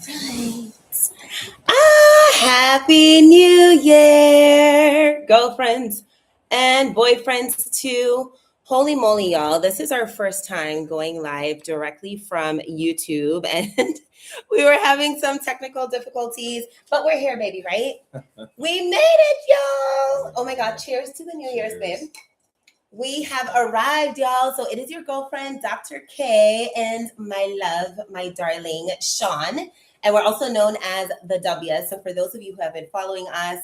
Right. Happy New Year, girlfriends and boyfriends too. Holy moly, y'all. This is our first time going live directly from YouTube, and we were having some technical difficulties, but we're here, baby, right? We made it, y'all. Oh my God. Cheers to the New Year's, babe. We have arrived, y'all. So it is your girlfriend, Dr. K, and my love, my darling, Sean. And we're also known as the W. So for those of you who have been following us,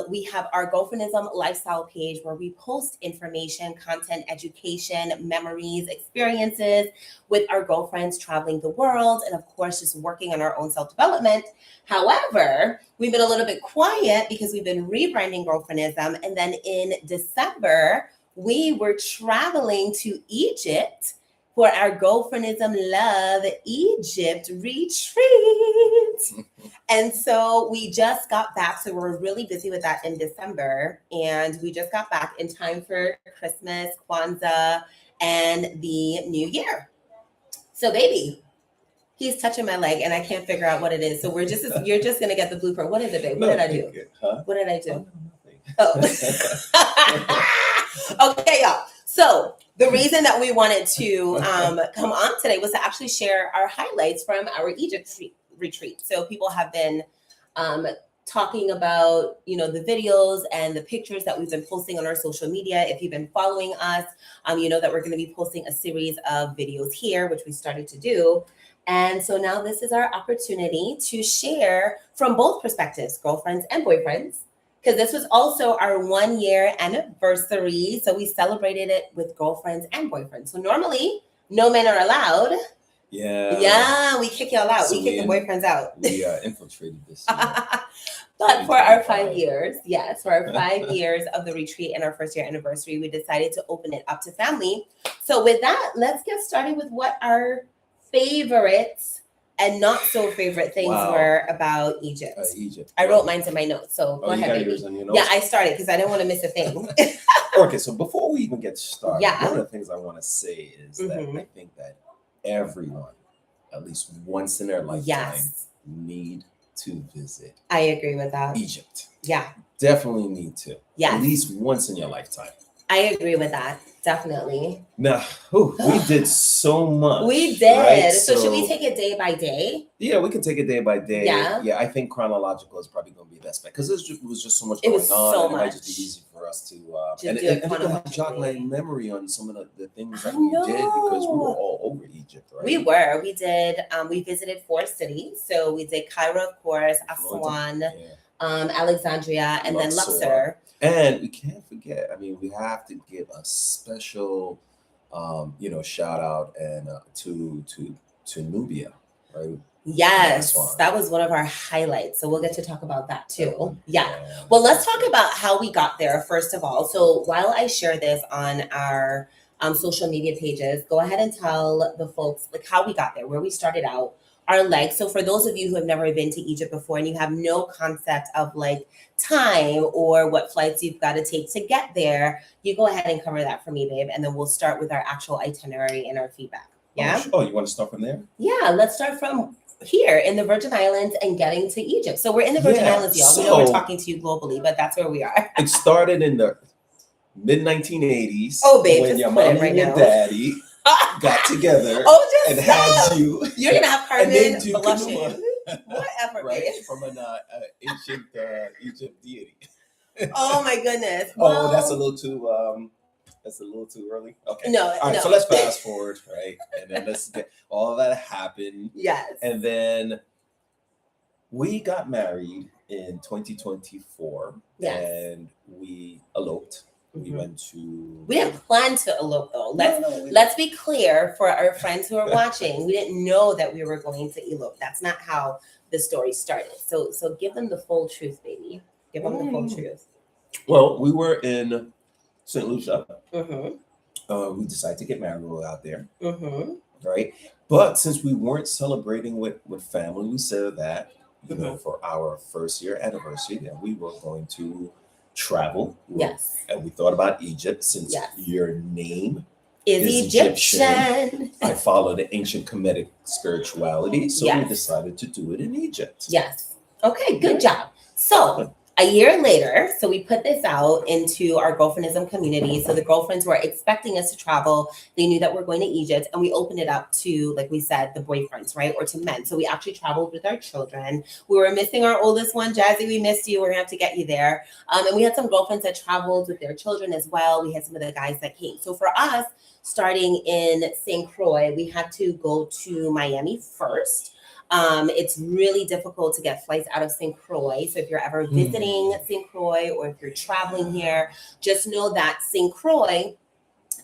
we have our Girlfriendism lifestyle page where we post information, content, education, memories, experiences with our girlfriends traveling the world, and of course, just working on our own self-development. However, we've been a little bit quiet because we've been rebranding Girlfriendism. And then in December, we were traveling to Egypt for our Girlfriendism Love Egypt retreat. And so we just got back. So we're really busy with that in December. And we just got back in time for Christmas, Kwanzaa, and the New Year. So, baby, he's touching my leg and I can't figure out what it is. So you're just going to get the blooper. What is it, babe? What did I do? What did I do? Oh. Okay, y'all. So the reason that we wanted to come on today was to actually share our highlights from our Egypt retreat. So people have been talking about, the videos and the pictures that we've been posting on our social media. If you've been following us, you know that we're going to be posting a series of videos here, which we started to do. And so now this is our opportunity to share from both perspectives, girlfriends and boyfriends, because this was also our 1 year anniversary. So we celebrated it with girlfriends and boyfriends. So normally no men are allowed. Yeah, we kick y'all out. So we kick the boyfriends out. We infiltrated this. But for our 5 years, for our 5 years of the retreat and our first year anniversary, we decided to open it up to family. So with that, let's get started with what our favorites and not so favorite things were about Egypt. I wrote mine in my notes. So go ahead, baby. Yeah, I started because I didn't want to miss a thing. Okay, so before we even get started, one of the things I want to say is that I think that everyone, at least once in their lifetime, need to visit. I agree with that. Egypt. Yeah. Definitely need to. Yeah. At least once in your lifetime. I agree with that. Definitely. Now, we did so much. We did. Right? So should we take it day by day? Yeah, we can take it day by day. Yeah. I think chronological is probably going to be the best bet because it was just so much going on. So and much. It might just be easy for us to and it could jog my memory on some of the things that we did because we were all over Egypt, right? We were. We did. We visited 4 cities. So we did Cairo, of course, Aswan, Alexandria, and then Luxor. And we can't forget. I mean, we have to give a special, shout out and to Nubia, right? Yes, that was one of our highlights. So we'll get to talk about that too. Yeah. Well, let's talk about how we got there first of all. So while I share this on our social media pages, go ahead and tell the folks like how we got there, where we started out, our legs. So for those of you who have never been to Egypt before and you have no concept of like time or what flights you've got to take to get there, you go ahead and cover that for me, babe. And then we'll start with our actual itinerary and our feedback. Yeah. Oh, you want to start from there? Yeah. Let's start from here in the Virgin Islands and getting to Egypt. So we're in the Virgin Islands, y'all. We know we're talking to you globally, but that's where we are. It started in the mid-1980s. Oh, babe, when your mom and your daddy got together and had you. You're gonna have Carmen blushing. Whatever, right? Babe. From an ancient Egypt deity. Oh my goodness. Well, that's a little too early. Okay. No. All right. So let's fast forward, right? And then let's get all that happened. Yes. And then we got married in 2024. Yes. And we eloped. We went to. We didn't plan to elope though. Let's be clear for our friends who are watching. We didn't know that we were going to elope. That's not how the story started. So give them the full truth, baby. Give them the full truth. Well, we were in St. Lucia. We decided to get married while we were out there. Right. But since we weren't celebrating with family, we said that for our first year anniversary, that we were going to travel. Yes. And we thought about Egypt since your name is Egyptian. I follow the ancient Kemetic spirituality, so Yes. we decided to do it in Egypt. Yes. Okay, good job. So a year later, so we put this out into our Girlfriendism community. So the girlfriends were expecting us to travel. They knew that we're going to Egypt, and we opened it up to, like we said, the boyfriends, right? Or to men. So we actually traveled with our children. We were missing our oldest one, Jazzy. We missed you. We're gonna have to get you there. And we had some girlfriends that traveled with their children as well. We had some of the guys that came. So for us, starting in St. Croix, we had to go to Miami first. It's really difficult to get flights out of St. Croix. So if you're ever visiting St. Croix or if you're traveling here, just know that St. Croix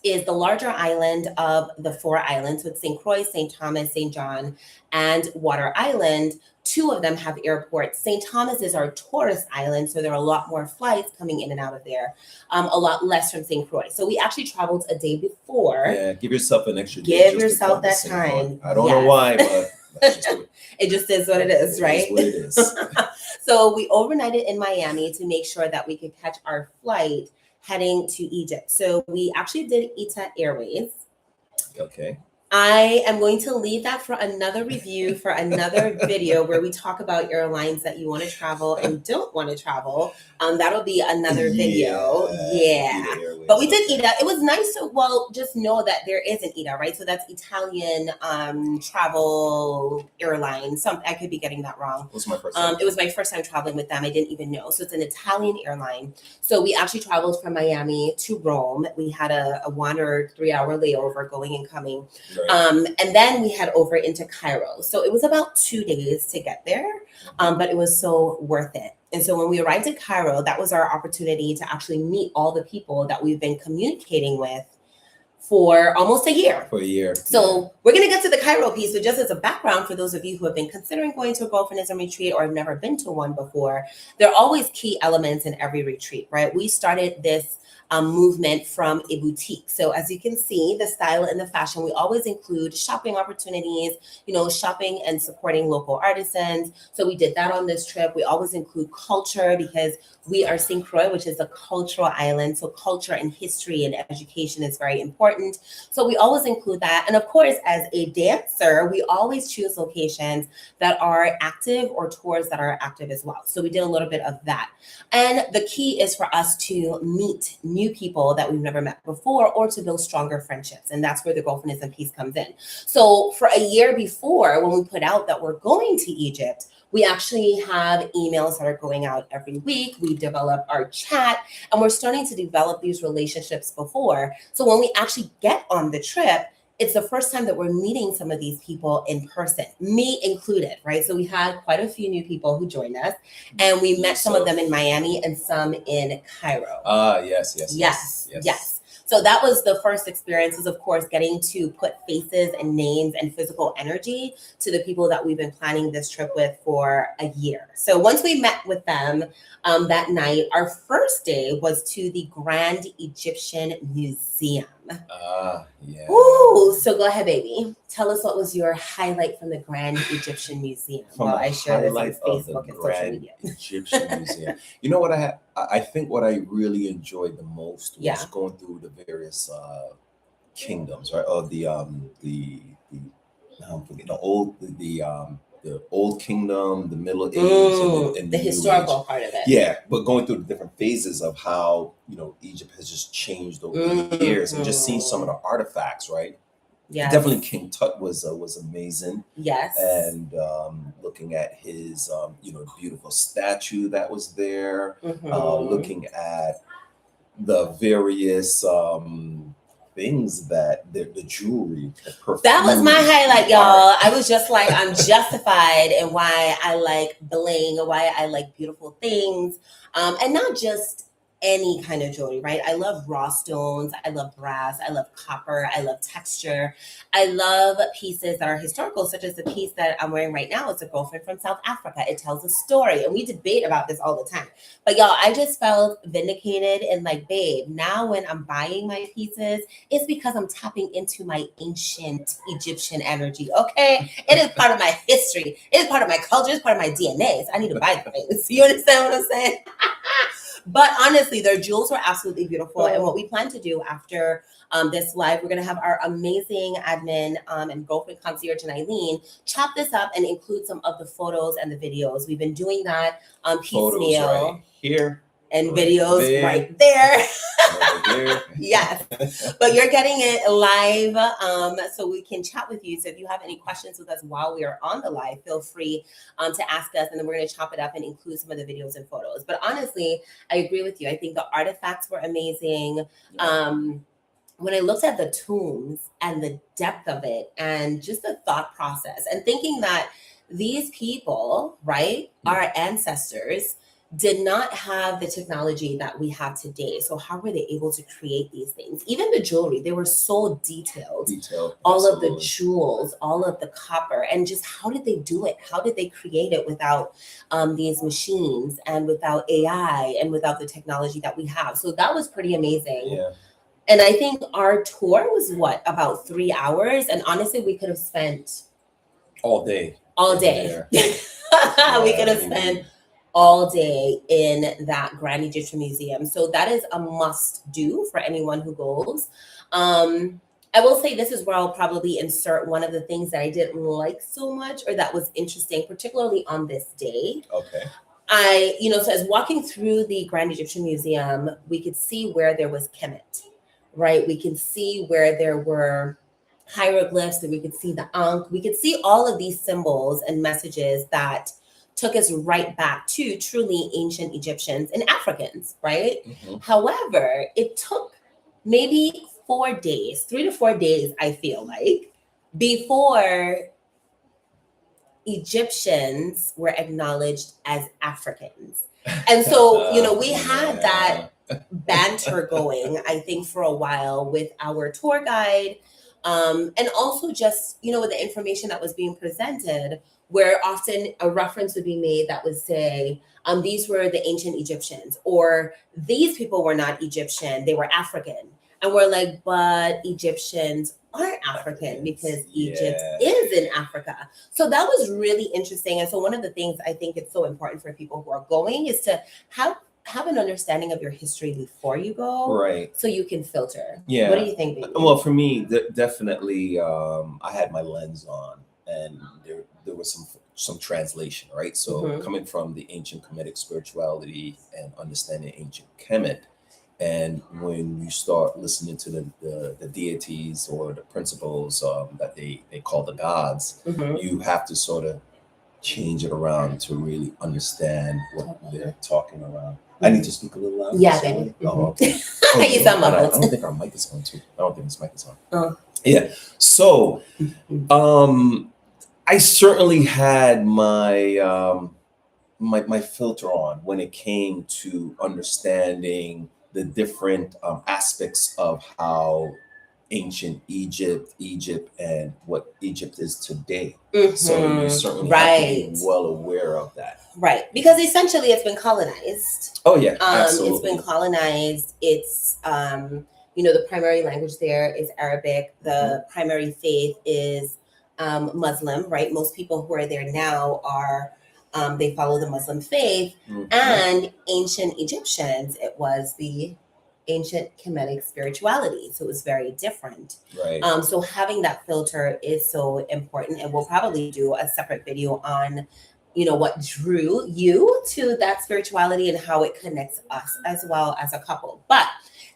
is the larger island of the 4 islands. So it's St. Croix, St. Thomas, St. John, and Water Island. 2 of them have airports. St. Thomas is our tourist island, so there are a lot more flights coming in and out of there, a lot less from St. Croix. So we actually traveled a day before. Yeah, give yourself an extra day. Give yourself that time. I don't know why, but that's just it just is what it is, right? It is what it is. So we overnighted in Miami to make sure that we could catch our flight heading to Egypt. So we actually did ITA Airways. Okay. I am going to leave that for another review, for another video where we talk about airlines that you want to travel and don't want to travel. That'll be another video. Yeah. But we did ITA. It was nice to, well, just know that there is an ITA, right? So that's Italian travel airline. I could be getting that wrong. It was my first time. It was my first time traveling with them. I didn't even know. So it's an Italian airline. So we actually traveled from Miami to Rome. We had a 1 or 3 hour layover going and coming. Right. And then we head over into Cairo. So it was about 2 days to get there, but it was so worth it. And so when we arrived at Cairo, that was our opportunity to actually meet all the people that we've been communicating with for almost a year. For a year. So we're going to get to the Cairo piece, but just as a background for those of you who have been considering going to a Girlfriendism retreat or have never been to one before, there are always key elements in every retreat, right? We started this movement from a boutique. So as you can see, the style and the fashion, we always include shopping opportunities, shopping and supporting local artisans. So we did that on this trip. We always include culture because we are St. Croix, which is a cultural island. So culture and history and education is very important. So we always include that. And of course, as a dancer, we always choose locations that are active or tours that are active as well. So we did a little bit of that. And the key is for us to meet new people that we've never met before or to build stronger friendships. And that's where the Girlfriendism piece comes in. So for a year before, when we put out that we're going to Egypt, we actually have emails that are going out every week. We develop our chat and we're starting to develop these relationships before. So when we actually get on the trip, it's the first time that we're meeting some of these people in person, me included, right? So we had quite a few new people who joined us and we met some of them in Miami and some in Cairo. Yes. So that was the first experience, is of course getting to put faces and names and physical energy to the people that we've been planning this trip with for a year. So once we met with them that night, our first day was to the Grand Egyptian Museum. Yeah. Ooh, so go ahead, baby. Tell us what was your highlight from the Grand Egyptian Museum. Well, I shared this on Facebook and social media. Egyptian Museum. You know what I think what I really enjoyed the most was going through the various kingdoms, right? Of the old kingdom, the Middle Age, and the historical part of it. Yeah, but going through the different phases of how Egypt has just changed over the years, and just seeing some of the artifacts, right? Yeah, definitely King Tut was amazing. Yes, and looking at his beautiful statue that was there, looking at the various things that the jewelry, the perfume. That was my highlight, y'all. I was just like, I'm justified in why I like bling, why I like beautiful things, and not just any kind of jewelry, right? I love raw stones. I love brass. I love copper. I love texture. I love pieces that are historical, such as the piece that I'm wearing right now. It's a girlfriend from South Africa. It tells a story, and we debate about this all the time. But y'all, I just felt vindicated and like, babe, now when I'm buying my pieces, it's because I'm tapping into my ancient Egyptian energy, okay? It is part of my history. It is part of my culture. It's part of my DNA. So I need to buy the things. You understand what I'm saying? But honestly, their jewels were absolutely beautiful. And what we plan to do after this live, we're going to have our amazing admin and girlfriend concierge and Eileen chop this up and include some of the photos and the videos. We've been doing that piecemeal. Right here. And right videos there. Right there. Yes. But you're getting it live so we can chat with you. So if you have any questions with us while we are on the live, feel free to ask us, and then we're going to chop it up and include some of the videos and photos. But honestly, I agree with you. I think the artifacts were amazing. Yeah. When I looked at the tombs and the depth of it and just the thought process and thinking that these people, right, our ancestors, did not have the technology that we have today. So how were they able to create these things? Even the jewelry, they were so detailed. All absolutely. Of the jewels, all of the copper, and just how did they do it? How did they create it without these machines and without AI and without the technology that we have? So that was pretty amazing. Yeah. And I think our tour was about 3 hours. And honestly, we could have spent all day. We could have spent all day in that Grand Egyptian Museum. So that is a must do for anyone who goes. I will say this is where I'll probably insert one of the things that I didn't like so much or that was interesting, particularly on this day. Okay. So as walking through the Grand Egyptian Museum, we could see where there was Kemet, right? We can see where there were hieroglyphs, and we could see the Ankh. We could see all of these symbols and messages that took us right back to truly ancient Egyptians and Africans, right? Mm-hmm. However, it took maybe 4 days, 3 to 4 days, I feel like, before Egyptians were acknowledged as Africans. And so, we had that banter going, I think, for a while with our tour guide, and also just, with the information that was being presented, where often a reference would be made that would say, these were the ancient Egyptians, or these people were not Egyptian, they were African. And we're like, but Egyptians aren't African because Egypt is in Africa. So that was really interesting. And so one of the things I think it's so important for people who are going is to have an understanding of your history before you go, right? So you can filter. Yeah. What do you think, baby? Well, for me, definitely, I had my lens on, and there was some translation, right? So mm-hmm. coming from the ancient Kemetic spirituality and understanding ancient Kemet, and when you start listening to the deities or the principles that they call the gods, mm-hmm. you have to sort of change it around to really understand what they're talking around. I need to speak a little louder. Yeah, baby. Mm-hmm. Oh, okay. You sound muffled. I don't think our mic is on too. I don't think this mic is on. Oh. Yeah. So, I certainly had my my filter on when it came to understanding the different aspects of how ancient Egypt, and what Egypt is today. Mm-hmm. So you certainly have to be well aware of that. Right. Because essentially it's been colonized. Oh, yeah. Absolutely. It's been colonized. It's, the primary language there is Arabic. The mm-hmm. primary faith is Muslim, right? Most people who are there now are, they follow the Muslim faith. Mm-hmm. And ancient Egyptians, it was the ancient Kemetic spirituality. So it was very different. Right. So having that filter is so important. And we'll probably do a separate video on, what drew you to that spirituality and how it connects us as well as a couple. But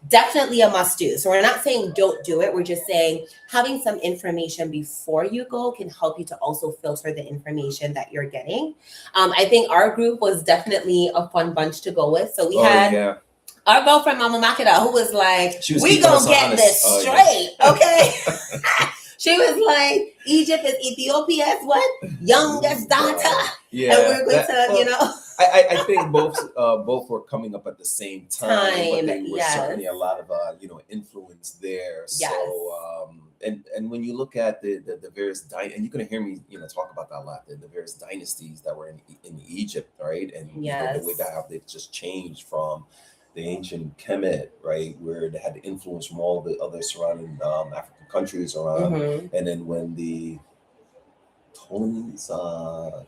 definitely a must do. So we're not saying don't do it. We're just saying having some information before you go can help you to also filter the information that you're getting. I think our group was definitely a fun bunch to go with. So we had our girlfriend, Mama Makeda, who was like, we gonna get this straight, okay? She was like, Egypt is Ethiopia's what? Youngest daughter. Yeah. And we're going to, I think both were coming up at the same time, but they were certainly a lot of, influence there. Yes. So, and when you look at the various, and you're going to hear me, talk about that a lot, the various dynasties that were in Egypt, right? And the way that how they've just changed from the ancient Kemet, right, where they had the influence from all the other surrounding African countries around, mm-hmm. and then when the Ptolemies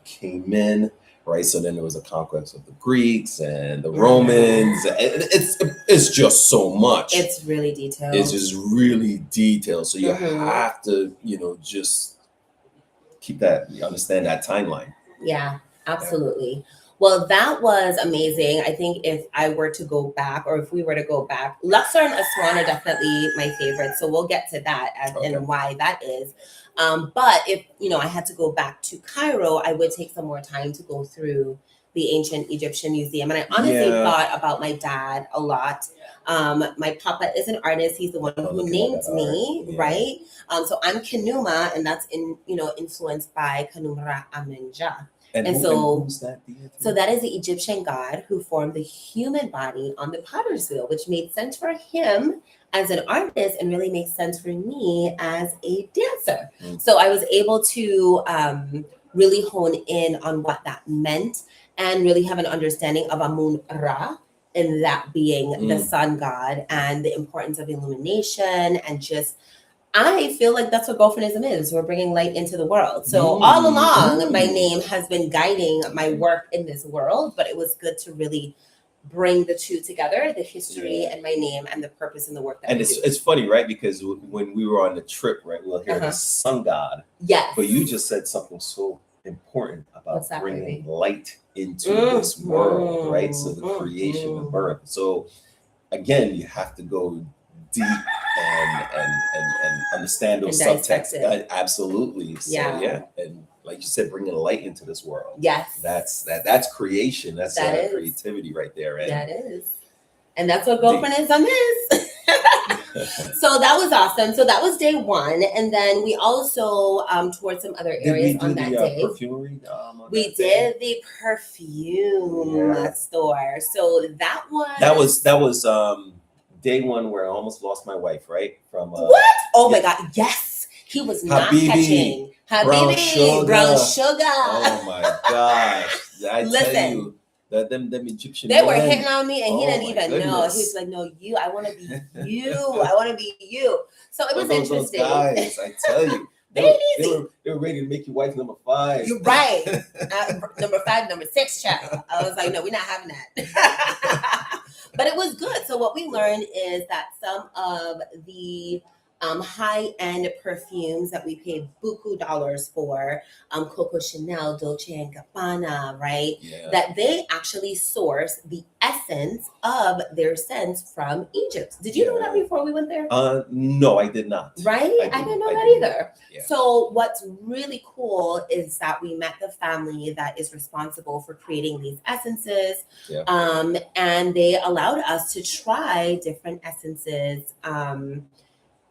came in, right? So then there was a conquest of the Greeks and the Romans. It's just so much. It's really detailed. It's just really detailed. So you have to, just understand that timeline. Yeah, absolutely. Yeah. Well, that was amazing. I think if I were to go back, or if we were to go back, Luxor and Aswan are definitely my favorites. So we'll get to that and why that is. But if, I had to go back to Cairo, I would take some more time to go through the ancient Egyptian museum. And I honestly thought about my dad a lot. My papa is an artist. He's the one who named me, right? So I'm Kanuma, and that's influenced by Kanumra Amenja. And so that is the Egyptian god who formed the human body on the potter's wheel, which made sense for him as an artist and really makes sense for me as a dancer. So I was able to really hone in on what that meant and really have an understanding of Amun Ra, and that being the sun god, and the importance of illumination, and just, I feel like that's what Girlfriendism is. We're bringing light into the world. So all along, my name has been guiding my work in this world, but it was good to really bring the two together, the history and my name and the purpose in the work that we do. It's funny, right? Because when we were on the trip, right, we'll hear the sun god. Yes. But you just said something so important about bringing light into this world, right? So the creation and birth. So again, you have to go deep and understand those subtexts. Absolutely. So and like you said, bringing light into this world. Yes. That's creation. That's creativity right there. And that is. And that's what Girlfriendism is. So that was awesome. So that was day one. And then we also toured some other areas on that day. Perfumery, we did the perfume store. So that was day one where I almost lost my wife, right? From what? Oh my God! Yes, he was not catching Habibi, brown sugar. Oh my gosh! Listen, tell you that them Egyptian. They were hitting on me, and he didn't even know. He was like, "No, you. I want to be you. I want to be you." So it was interesting. Those guys, I tell you. They were ready to make you wife number 5. You're right. Number 5, number 6, child. I was like, no, we're not having that. But it was good. So what we learned is that some of the high-end perfumes that we paid buku dollars for, Coco Chanel, Dolce & Gabbana, right? Yeah. That they actually source the essence of their scents from Egypt. Did you know that before we went there? No, I did not. Right? I didn't know that either. Yeah. So what's really cool is that we met the family that is responsible for creating these essences. Yeah. And they allowed us to try different essences.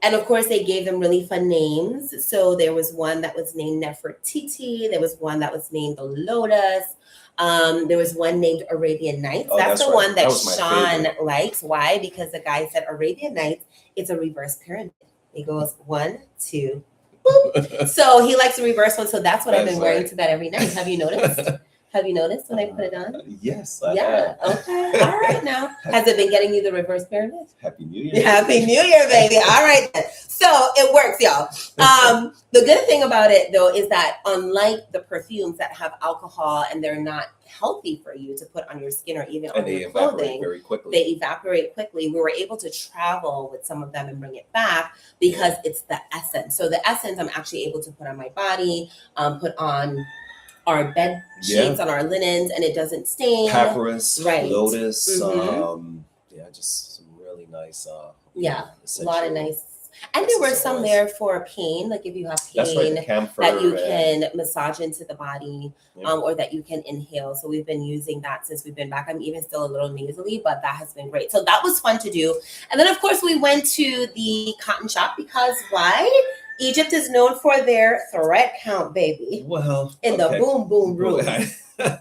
And of course, they gave them really fun names. So there was one that was named Nefertiti. There was one that was named the Lotus. There was one named Arabian Nights. That's the one that Sean likes. Why? Because the guy said Arabian Nights, it's a reverse pyramid. It goes 1, 2, boop. So he likes the reverse one. So that's what I've been wearing to bed every night. Have you noticed? Have you noticed when I put it on? Yes. Yeah. Okay. All right. Now, has it been getting you the reverse pyramid? Happy New Year. Happy New Year, baby. All right. So it works, y'all. The good thing about it, though, is that unlike the perfumes that have alcohol and they're not healthy for you to put on your skin or even on your clothing, very quickly. They evaporate quickly. We were able to travel with some of them and bring it back because it's the essence. So the essence I'm actually able to put on my body, put on our bed sheets, on our linens, and it doesn't stain. Papyrus, lotus, just some really nice. A lot of nice. And there were some there for pain, like if you have pain that you can massage into the body, or that you can inhale. So we've been using that since we've been back. I'm even still a little nasally, but that has been great. So that was fun to do. And then of course we went to the cotton shop because why? Egypt is known for their thread count, baby. Well, in the boom boom room. But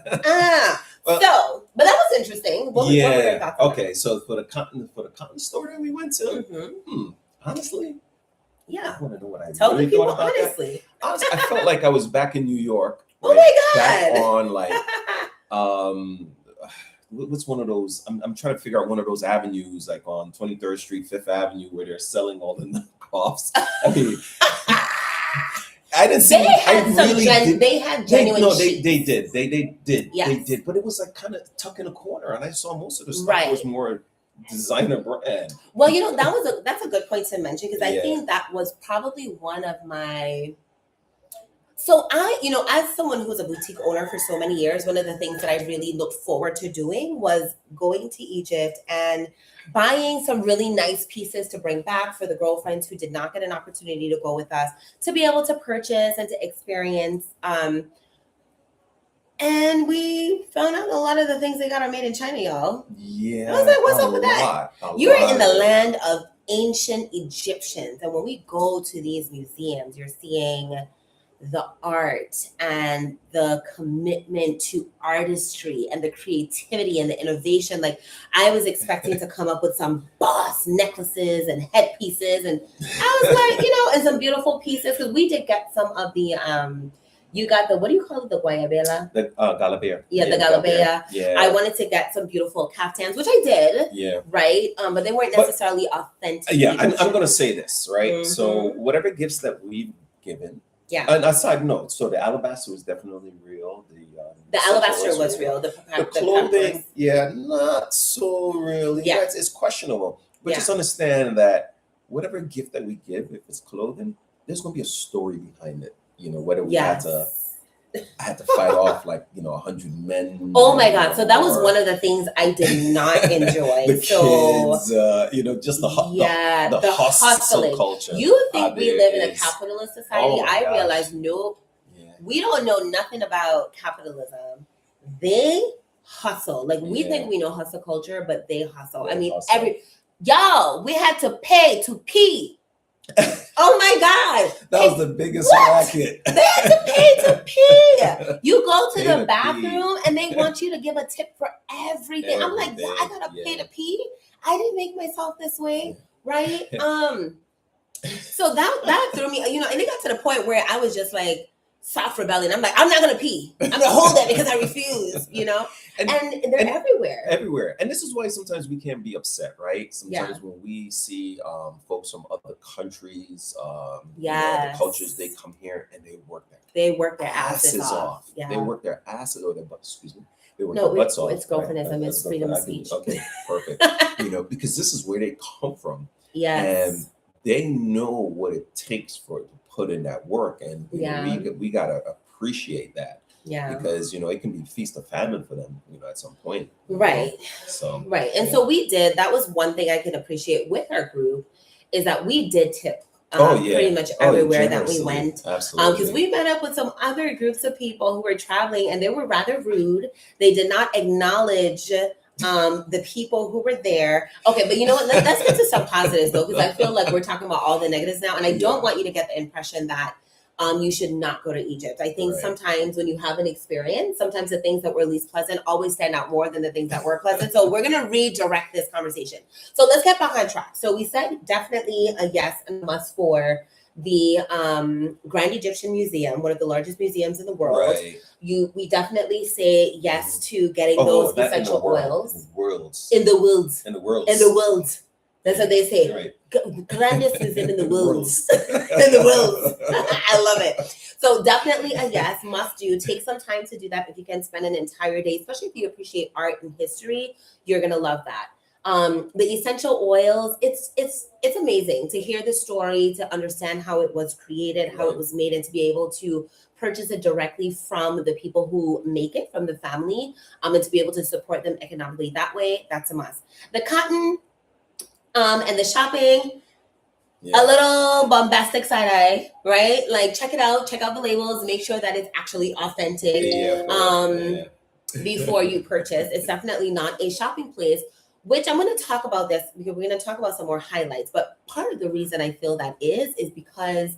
that was interesting. What were your thoughts on that? So for the cotton store that we went to, honestly, I want to know what I Tell really the people thought about honestly. That. Honestly, I felt like I was back in New York. Oh my God! Back on what's one of those? I'm trying to figure out one of those avenues, like on 23rd Street, 5th Avenue, where they're selling all the knockoffs. I mean, I didn't see. They had genuine. They did. They did. Yes. They did. But it was like kind of tucked in a corner, and I saw most of the stuff was more designer brand. Well, that's a good point to mention, because I think that was probably one of my. So as someone who was a boutique owner for so many years, one of the things that I really looked forward to doing was going to Egypt and buying some really nice pieces to bring back for the girlfriends who did not get an opportunity to go with us, to be able to purchase and to experience. And we found out a lot of the things they got are made in China, y'all. Yeah. I was like, what's up with that? You're in the land of ancient Egyptians. And when we go to these museums, you're seeing the art and the commitment to artistry and the creativity and the innovation. Like, I was expecting to come up with some boss necklaces and headpieces, and I was like, and some beautiful pieces, because we did get some of the you got the, what do you call it, the guayabela? The galabea. Yeah, the galabea. Yeah. I wanted to get some beautiful caftans, which I did. Yeah. Right? But they weren't necessarily authentic. Yeah, I'm going to say this, right? Mm-hmm. So whatever gifts that we've given. Yeah. And a side note, so the alabaster was definitely real. The alabaster was real. The clothing, not so really. Yeah. It's questionable. But just understand that whatever gift that we give, if it's clothing, there's going to be a story behind it. Whether we had to fight off 100 men. Oh my God! So that was one of the things I did not enjoy. The kids, just the hustle culture. You think we live in a capitalist society? I realized, nope. Yeah. We don't know nothing about capitalism. They hustle. We think we know hustle culture, but they hustle. I mean, y'all, we had to pay to pee. Oh my God! That was the biggest racket. They had to pay to pee. You go to the bathroom and they want you to give a tip for everything. I'm like, I gotta pay to pee? I didn't make myself this way, right? So that threw me, and it got to the point where I was just like, soft rebellion. I'm like, I'm not gonna pee. I'm gonna hold it because I refuse, And they're everywhere. Everywhere. And this is why sometimes we can be upset, right? Sometimes when we see folks from other countries, the cultures, they come here and they work their asses off. Yeah. They work their asses or their butts, excuse me. They work their butts off. It's girlfriendism, it's freedom of speech. Okay, perfect. Because this is where they come from. Yes. And they know what it takes to put in that work. And we gotta appreciate that. Yeah. Because, it can be feast or famine for them, at some point. Right. So. Right. And so we did, that was one thing I can appreciate with our group, is that we did tip pretty much everywhere that we went. Absolutely. Because we met up with some other groups of people who were traveling, and they were rather rude. They did not acknowledge the people who were there. Okay, but you know what? Let's get to some positives, though, because I feel like we're talking about all the negatives now, and I don't want you to get the impression that you should not go to Egypt. I think sometimes when you have an experience, sometimes the things that were least pleasant always stand out more than the things that were pleasant. So we're going to redirect this conversation. So let's get back on track. So we said definitely a yes and must for the Grand Egyptian Museum, one of the largest museums in the world. Right. We definitely say yes to getting those essential oils. In the world. That's what they say. Right. Grandest is in the worlds. In the worlds. I love it. So definitely a yes, must do. Take some time to do that. If you can spend an entire day, especially if you appreciate art and history, you're gonna love that. The essential oils, it's amazing to hear the story, to understand how it was created, how it was made, and to be able to purchase it directly from the people who make it, from the family, and to be able to support them economically that way. That's a must. The cotton. And the shopping, a little bombastic side eye, right? Check it out, check out the labels, make sure that it's actually authentic before you purchase. It's definitely not a shopping place, which I'm going to talk about this because we're going to talk about some more highlights. But part of the reason I feel that is because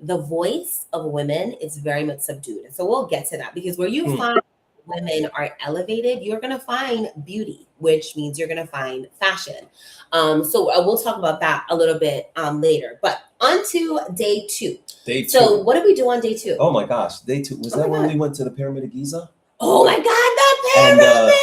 the voice of women is very much subdued. And so we'll get to that, because where you find women are elevated, you're going to find beauty, which means you're going to find fashion. So we'll talk about that a little bit later. But on to day two. So what did we do on day two? Oh my gosh, day two. Was that when we went to the Pyramid of Giza? Oh my God, the pyramid!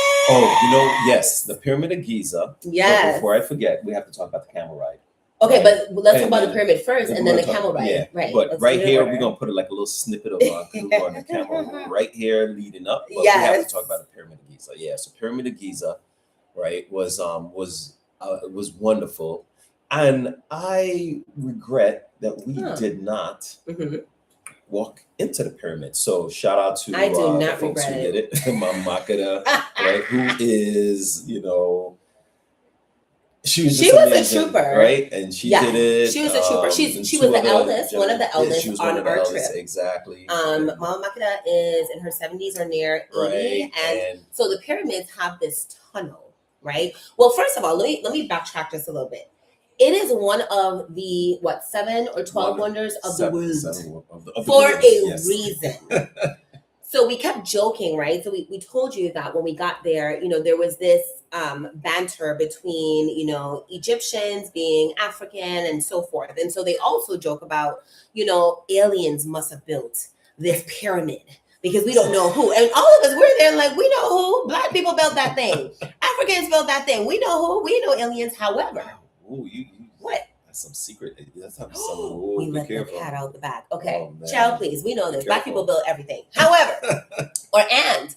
Yes, the Pyramid of Giza. Yes. But before I forget, we have to talk about the camel ride. Okay, right? but let's talk about the pyramid first, and then the camel ride. Yeah, right. But right here, we're gonna put it like a little snippet of because we're on the camel right here leading up. But we have to talk about the Pyramid of Giza. Yeah, so Pyramid of Giza, right, was wonderful, and I regret that we did not walk into the pyramid. So shout out to the folks who did it, Mama Makeda, right, who is she was amazing, a trooper, right? And she did it. She was a trooper. She was the eldest, one of the eldest on our trip. Exactly. Mama Makeda is in her 70s or near 80, and so the pyramids have this tunnel, right? Well, first of all, let me backtrack just a little bit. It is one of the 7 or 12 wonders of the world for a reason. So we kept joking, right? So we told you that when we got there, there was this banter between, Egyptians being African and so forth. And so they also joke about, aliens must have built this pyramid because we don't know who. And all of us, we're there like, we know who. Black people built that thing. Africans built that thing. We know who. We know aliens. However. Ooh, what? Some secret. That's how we let the cat out the bag. Okay, child, please. We know this. Black people build everything. However, once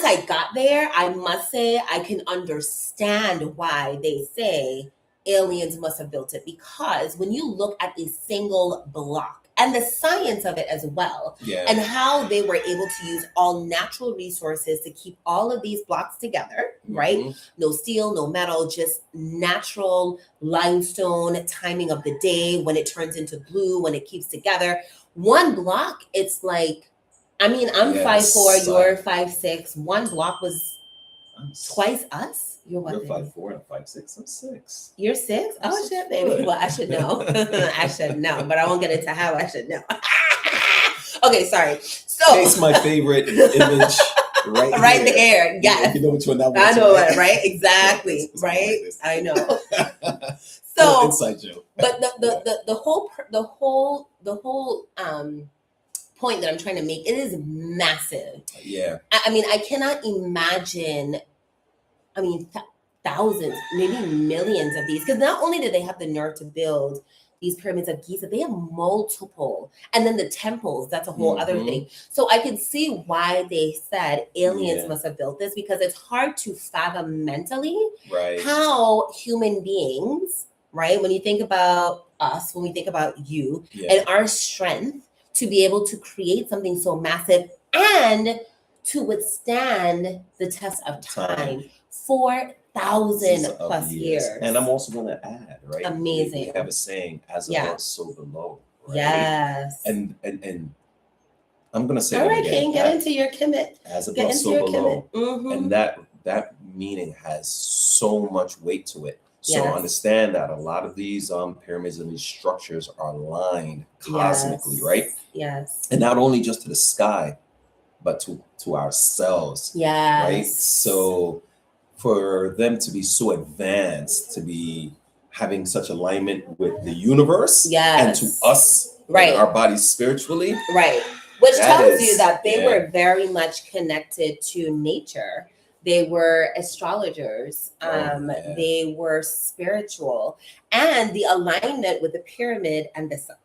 I got there, I must say I can understand why they say aliens must have built it, because when you look at a single block and the science of it as well, and how they were able to use all natural resources to keep all of these blocks together, right? No steel, no metal, just natural limestone, timing of the day, when it turns into blue, when it keeps together. One block, it's like, I'm 5'4", you're 5'6". One block was twice us. You're 5'4" and 5'6". I'm 6. You're 6? Oh shit, baby. Well, I should know. I should know, but I won't get into how I should know. Okay, sorry. So it's my favorite image. Right there. Yes. You know which one that was. I know it. Right. Exactly. Right. I know. So inside joke. But the whole point that I'm trying to make, it is massive. Yeah. I cannot imagine. Thousands, maybe millions of these, because not only did they have the nerve to build these pyramids of Giza, they have multiple, and then the temples, that's a whole other thing. So I can see why they said aliens must have built this, because it's hard to fathom mentally how human beings, right, when you think about us, when we think about you and our strength to be able to create something so massive and to withstand the test of time. 4,000 plus years. And I'm also going to add, right? Amazing. We have a saying, as above, so below. Right? Yes. And I'm going to say, all right, King, get into your commit. As above, so below. And that meaning has so much weight to it. So understand that a lot of these pyramids and these structures are aligned cosmically, right? Yes. And not only just to the sky, but to ourselves. Yes. Right? So for them to be so advanced, to be having such alignment with the universe and to us, and our bodies spiritually. Right. Which tells you that they were very much connected to nature. They were astrologers. They were spiritual. And the alignment with the pyramid and the sun.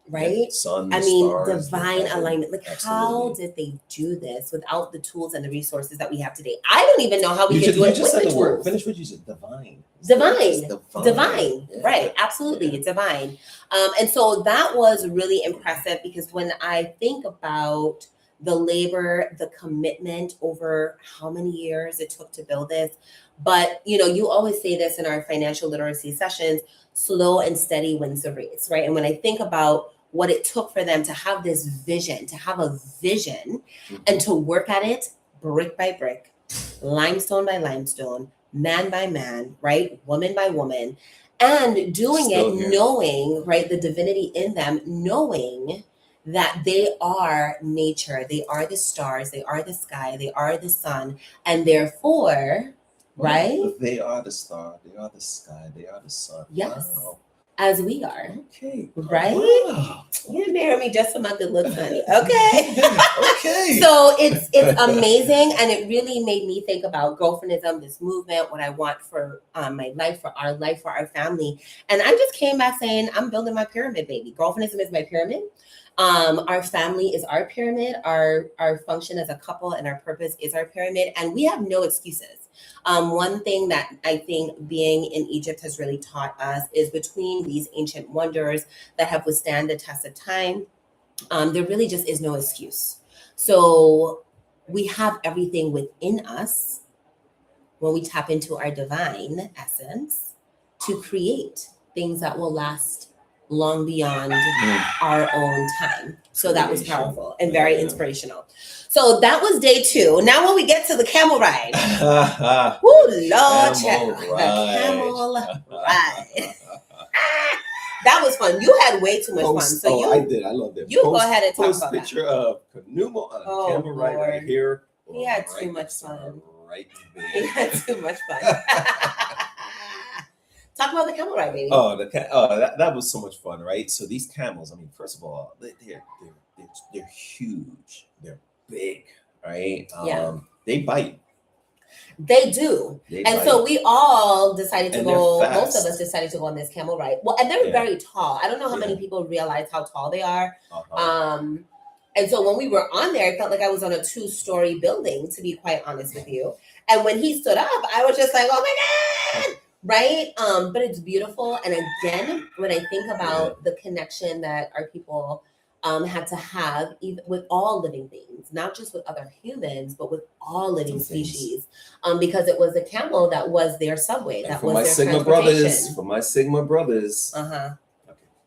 Right? Sun, stars, divine alignment. Like, how did they do this without the tools and the resources that we have today? I don't even know how we can do it with the tools. Finish what you said. Divine. Yeah. Right. Absolutely. Divine. And so that was really impressive, because when I think about the labor, the commitment over how many years it took to build this, but you always say this in our financial literacy sessions, slow and steady wins the race, right? And when I think about what it took for them to have this vision, and to work at it brick by brick, limestone by limestone, man by man, right? Woman by woman, and doing it knowing, right, the divinity in them, knowing that they are nature, they are the stars, they are the sky, they are the sun, and therefore, right? They are the star, they are the sky, they are the sun. Yes. Wow. as we are. Okay. Right? Wow. You didn't marry me just for my good looks, honey. Okay. Okay. So it's amazing, and it really made me think about girlfriendism, this movement, what I want for my life, for our family. And I just came back saying, I'm building my pyramid, baby. Girlfriendism is my pyramid. Our family is our pyramid. Our function as a couple and our purpose is our pyramid, and we have no excuses. One thing that I think being in Egypt has really taught us is between these ancient wonders that have withstand the test of time, there really just is no excuse. So we have everything within us when we tap into our divine essence to create things that will last long beyond our own time. So that was powerful and very inspirational. So that was day 2. Now when we get to the camel ride. Woo, Lord, the camel ride. That was fun. You had way too much fun. So I did. I loved it. You go ahead and talk about picture that. of Kanuma on camel right here. He had too much fun. Right there. He had too much fun. Talk about the camel ride, baby. That was so much fun, right? So these camels, I mean, first of all, they're huge. They're big, right? They bite. They do. So we all decided to go, most of us decided to go on this camel ride. Well, and they're very tall. I don't know how many people realize how tall they are. And so when we were on there, it felt like I was on a 2-story building, to be quite honest with you. And when he stood up, I was just like, oh my God, right? But it's beautiful. And again, when I think about the connection that our people had to have even with all living things, not just with other humans, but with all living species, because it was a camel that was their subway. That was their transportation. For my Sigma brothers. Okay,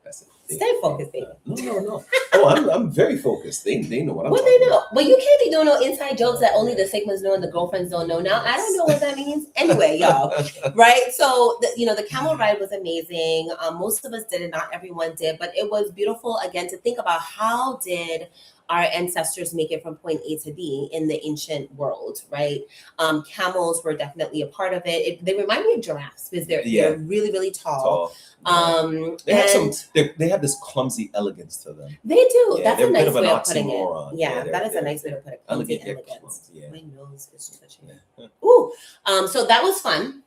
that's it. Stay focused, baby. No. Oh, I'm very focused. They know what I'm talking they know? about. Well, you can't be doing no inside jokes that only the Sigmas know and the girlfriends don't know. Now, I don't know what that means. Anyway, y'all, right? So, the camel ride was amazing. Most of us did it. Not everyone did. But it was beautiful, again, to think about how did our ancestors make it from point A to B in the ancient world, right? Camels were definitely a part of it. They remind me of giraffes because they're really, really tall. They have this clumsy elegance to them. They do. Yeah, That's a nice way of putting oxymoron. it. Yeah, that is a nice way to put it. Clumsy elegance. Yeah. My nose is twitching. Ooh. So that was fun.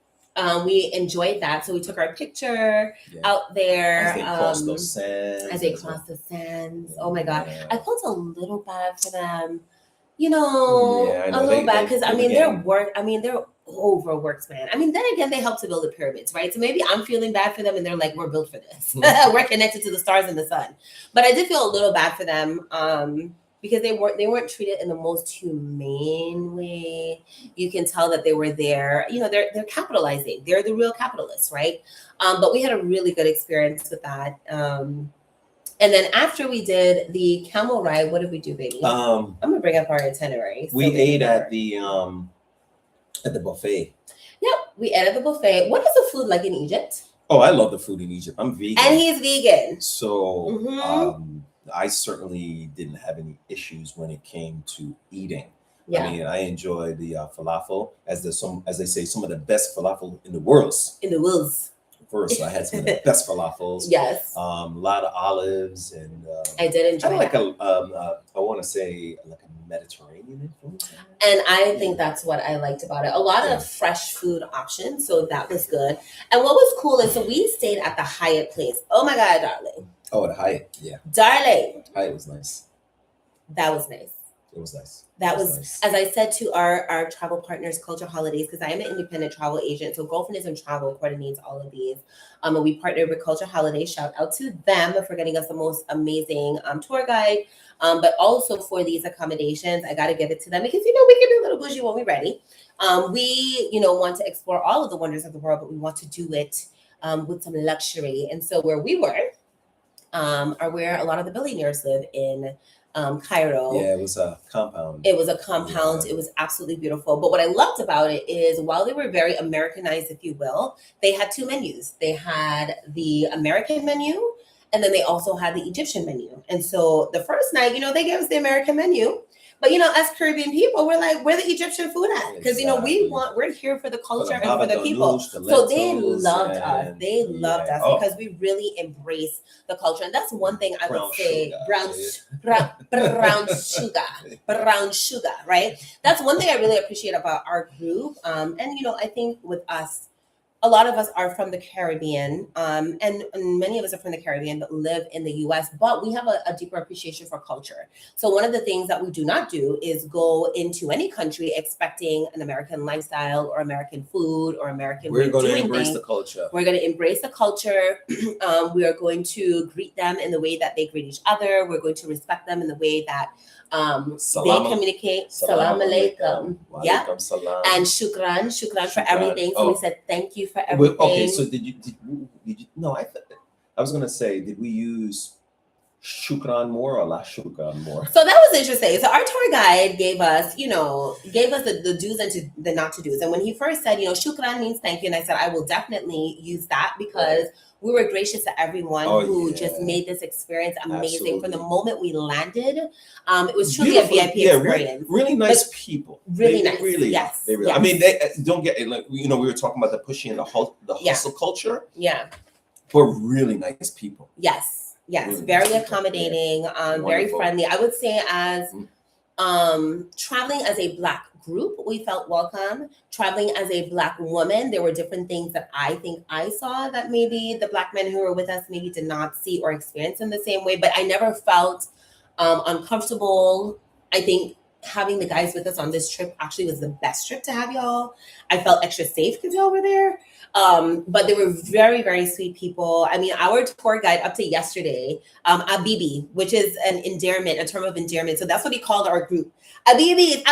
We enjoyed that. So we took our picture out there. As they crossed those sands. Oh my God. I felt a little bad for them. A little bad because they're overworked, man. I mean, then again, they help to build the pyramids, right? So maybe I'm feeling bad for them and they're like, we're built for this. We're connected to the stars and the sun. But I did feel a little bad for them. Because they weren't treated in the most humane way. You can tell that they were there. They're capitalizing. They're the real capitalists, right? But we had a really good experience with that. And then after we did the camel ride, what did we do, baby? I'm gonna bring up our itinerary. We ate at the buffet. Yep, we ate at the buffet. What is the food like in Egypt? Oh, I love the food in Egypt. I'm vegan. And he's vegan. So I certainly didn't have any issues when it came to eating. Yeah. I mean, I enjoyed the falafel, as they say, some of the best falafel in the world. First, I had some of the best falafels. Yes. A lot of olives and. I did enjoy like I want to say like a Mediterranean influence. And I think that's what I liked about it. A lot of fresh food options, so that was good. And what was cool is, so we stayed at the Hyatt place. Oh my God, darling. Oh, the Hyatt, yeah. Darling. Hyatt was nice. That was nice. It was nice. That was nice. As I said to our travel partners, Culture Holidays, because I am an independent travel agent. So Girlfriendism Travel coordinates all of these. And we partnered with Culture Holidays. Shout out to them for getting us the most amazing tour guide. But also for these accommodations, I got to give it to them because, we can be a little bougie when we're ready. We, want to explore all of the wonders of the world, but we want to do it with some luxury. And so where we were, are where a lot of the billionaires live in Cairo. Yeah, it was a compound. It was a compound. Yeah. It was absolutely beautiful. But what I loved about it is, while they were very Americanized, if you will, they had 2 menus. They had the American menu, and then they also had the Egyptian menu. And so the first night, they gave us the American menu, But as Caribbean people, we're like, where the Egyptian food at? Because we're here for the culture and for the people. So they loved us. They loved us because we really embrace the culture. And that's one thing I would say. Brown sugar, right? That's one thing I really appreciate about our group. And I think with us, a lot of us are from the Caribbean, and many of us are from the Caribbean but live in the U.S., but we have a deeper appreciation for culture. So one of the things that we do not do is go into any country expecting an American lifestyle or American food or American way of doing things. We're going to embrace the culture. We're going to embrace the culture. We are going to greet them in the way that they greet each other. We're going to respect them in the way that they communicate. Salam alaikum. Yeah. And shukran for everything. So we said thank you for everything. Okay, so did you no, I was gonna say, did we use shukran more or la shukran more? So that was interesting. So our tour guide gave us the do's and the not to do's. And when he first said, shukran means thank you, and I said I will definitely use that because we were gracious to everyone who just made this experience amazing. Absolutely. From the moment we landed. It was truly beautiful, a VIP experience. Really nice people. Really nice. Really, yes. They really. Yes. I mean, they don't get it. Like we were talking about the pushing and the hustle culture. Yeah. But really nice people. Yes. Really very nice accommodating. Very friendly. I would say as traveling as a Black group, we felt welcome. Traveling as a Black woman, there were different things that I think I saw that maybe the Black men who were with us maybe did not see or experience in the same way. But I never felt uncomfortable. I think having the guys with us on this trip actually was the best trip to have y'all. I felt extra safe because y'all were there. But they were very, very sweet people. I mean, our tour guide up to yesterday, Abibi, which is a term of endearment. So that's what he called our group. Abibis,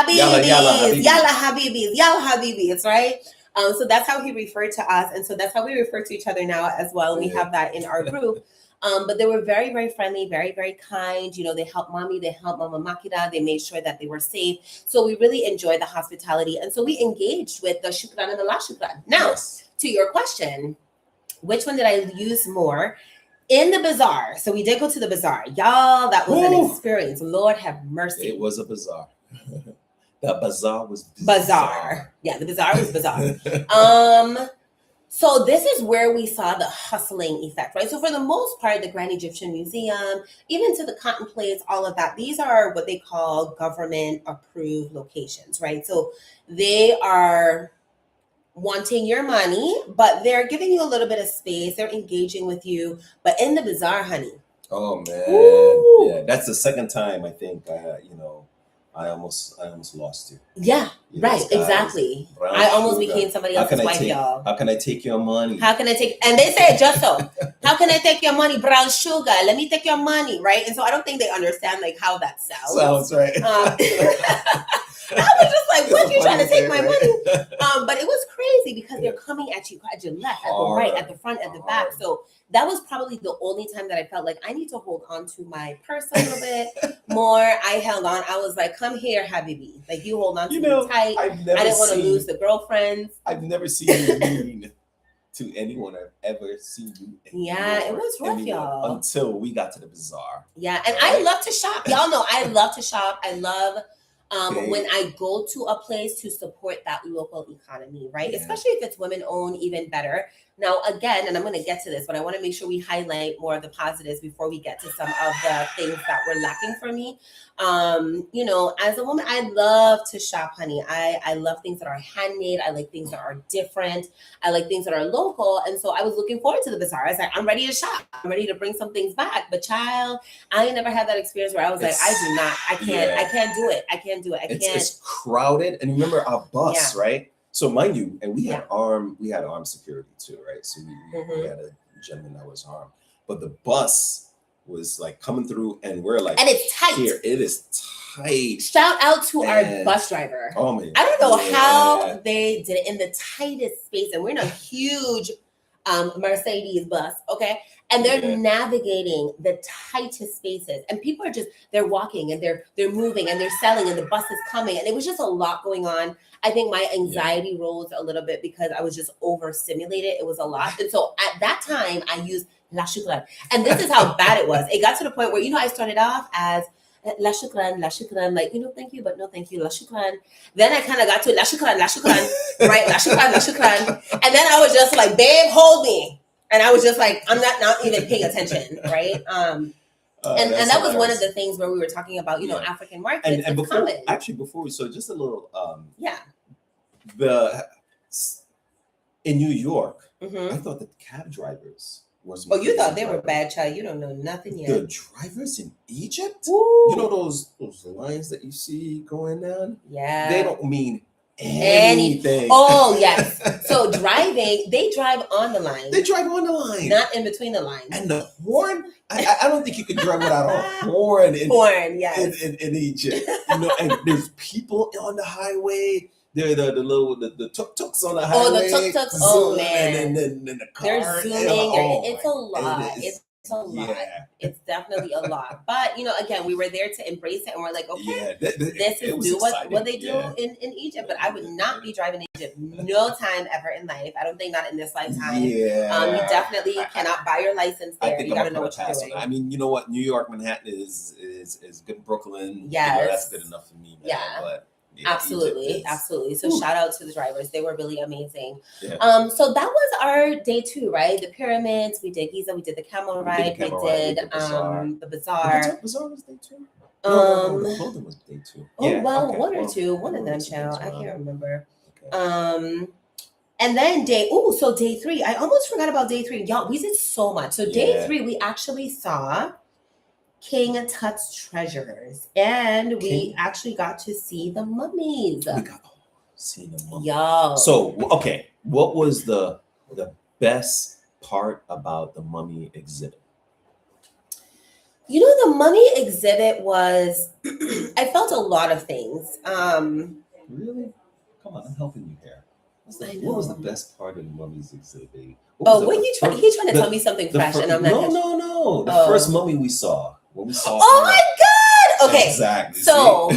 yalla habibis, right? So that's how he referred to us. And so that's how we refer to each other now as well. We have that in our group. But they were very, very friendly, very, very kind. They helped mommy, they helped Mama Makida. They made sure that they were safe. So we really enjoyed the hospitality. And so we engaged with the shukran and the la shukran. Now, to your question, which one did I use more? In the bazaar. So we did go to the bazaar. Y'all, that was an experience. Lord have mercy. It was a bazaar. The bazaar was bizarre. Yeah, the bazaar was bizarre. So this is where we saw the hustling effect, right? So for the most part, the Grand Egyptian Museum, even to the Cotton Place, all of that, these are what they call government approved locations, right? So they are wanting your money, but they're giving you a little bit of space. They're engaging with you. But in the bazaar, honey. Oh, man. Yeah, that's the second time I think, I almost lost you. Yeah, right, exactly. I almost became somebody else's wife, y'all. How can I take your money? And they said just so. How can I take your money, brown sugar? Let me take your money, right? And so I don't think they understand how that sounds. Sounds right. I was just like, what, you trying to take my money? But it was crazy because they're coming at you at your left, at the right, at the front, at the back. So that was probably the only time that I felt like I need to hold on to my purse a little bit more. I held on. I was like, come here, Habibi. Like, you hold on to me tight. I didn't want to lose the girlfriends. I've never seen you mean to anyone I've ever seen you. Yeah, it was rough, y'all. Until we got to the bazaar. Yeah, and I love to shop. Y'all know I love to shop. I love when I go to a place to support that local economy, right? Yeah. Especially if it's women owned, even better. Now, again, and I'm going to get to this, but I want to make sure we highlight more of the positives before we get to some of the things that were lacking for me. As a woman, I love to shop, honey. I love things that are handmade. I like things that are different. I like things that are local. And so I was looking forward to the bazaar. I was like, I'm ready to shop. I'm ready to bring some things back. But child, I ain't never had that experience where I was I can't do it. It's crowded. And remember our bus, right? So mind you, and we had armed security too, right? So we had a gentleman that was armed. But the bus was like coming through and we're like, and it's tight. Here, it is tight. Shout out to our bus driver. Oh man. I don't know how they did it in the tightest space. And we're in a huge Mercedes bus, okay? And they're navigating the tightest spaces. And people are they're walking and they're moving and they're selling and the bus is coming. And it was just a lot going on. I think my anxiety rose a little bit because I was just overstimulated. It was a lot. And so at that time, I used La Chocolate. And this is how bad it was. It got to the point where, I started off as La shukran, like, thank you, but no thank you, la shukran. Then I kind of got to la shukran, right? La shukran. And then I was just like, babe, hold me. And I was just like, I'm not even paying attention, right? And that was one of the things where we were talking about, African markets and before, so just a little, yeah. In New York, I thought that cab drivers were some. Oh, you thought they were bad, child. You don't know nothing yet. The drivers in Egypt, Ooh. You know those lines that you see going down? Yeah. They don't mean anything. Oh, yes. So they drive on the line. They drive on the line. Not in between the lines. And the horn? I don't think you could drive without a horn yes. in Egypt. And there's people on the highway. They're the tuk-tuks on the highway. Oh, the tuk-tuks. Oh, man. And then the car. They're zooming. It's a lot. It's a lot. Yeah. It's definitely a lot. But, again, we were there to embrace it. And we're like, okay, this is what they do in Egypt. But I would not be driving in Egypt. No time ever in life. I don't think not in this lifetime. Yeah. You definitely cannot buy your license there. You got to know what you're doing. I mean, you know what? New York, Manhattan is good. Brooklyn. Yes. That's good enough for me, man. Yeah. But Absolutely. So shout out to the drivers. They were really amazing. Yeah. So that was our day 2, right? The pyramids, we did Giza, we did the camel ride, we did the bazaar. The bazaar was day 2? No, clothing was day 2. One or two. One of them, child. I can't remember. Okay. And then day 3. I almost forgot about day 3. Y'all, we did so much. So day 3, we actually saw King Tut's treasures, and we actually got to see the mummies. We got to see the mummies. Yo. So, okay, what was the best part about the mummy exhibit? The mummy exhibit was, I felt a lot of things. Really? Come on, I'm helping you here. What was the best part of the mummy's exhibit? He's trying to tell me something fresh, and I'm not. No. The first mummy we saw. When we saw oh my God! Okay, exactly. So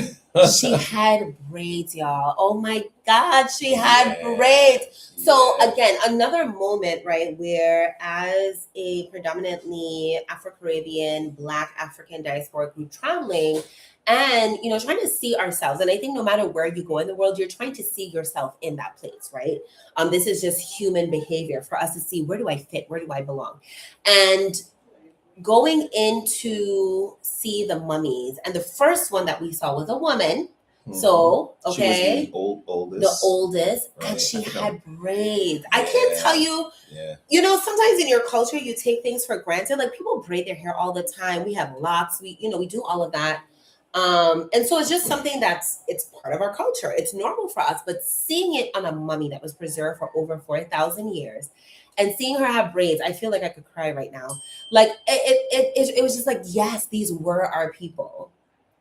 she had braids, y'all. Oh my God, she had braids. So again, another moment, right, where as a predominantly Afro-Caribbean, Black African diaspora group traveling, and trying to see ourselves, and I think no matter where you go in the world, you're trying to see yourself in that place, right? This is just human behavior for us to see, where do I fit, where do I belong, and going in to see the mummies, and the first one that we saw was a woman. So she was the oldest, right. And she had braids. I can't tell you. Sometimes in your culture you take things for granted. Like, people braid their hair all the time. We have locks. We do all of that. And so it's just something it's part of our culture. It's normal for us. But seeing it on a mummy that was preserved for over 4,000 years, and seeing her have braids, I feel like I could cry right now. Like, it was just like, yes, these were our people,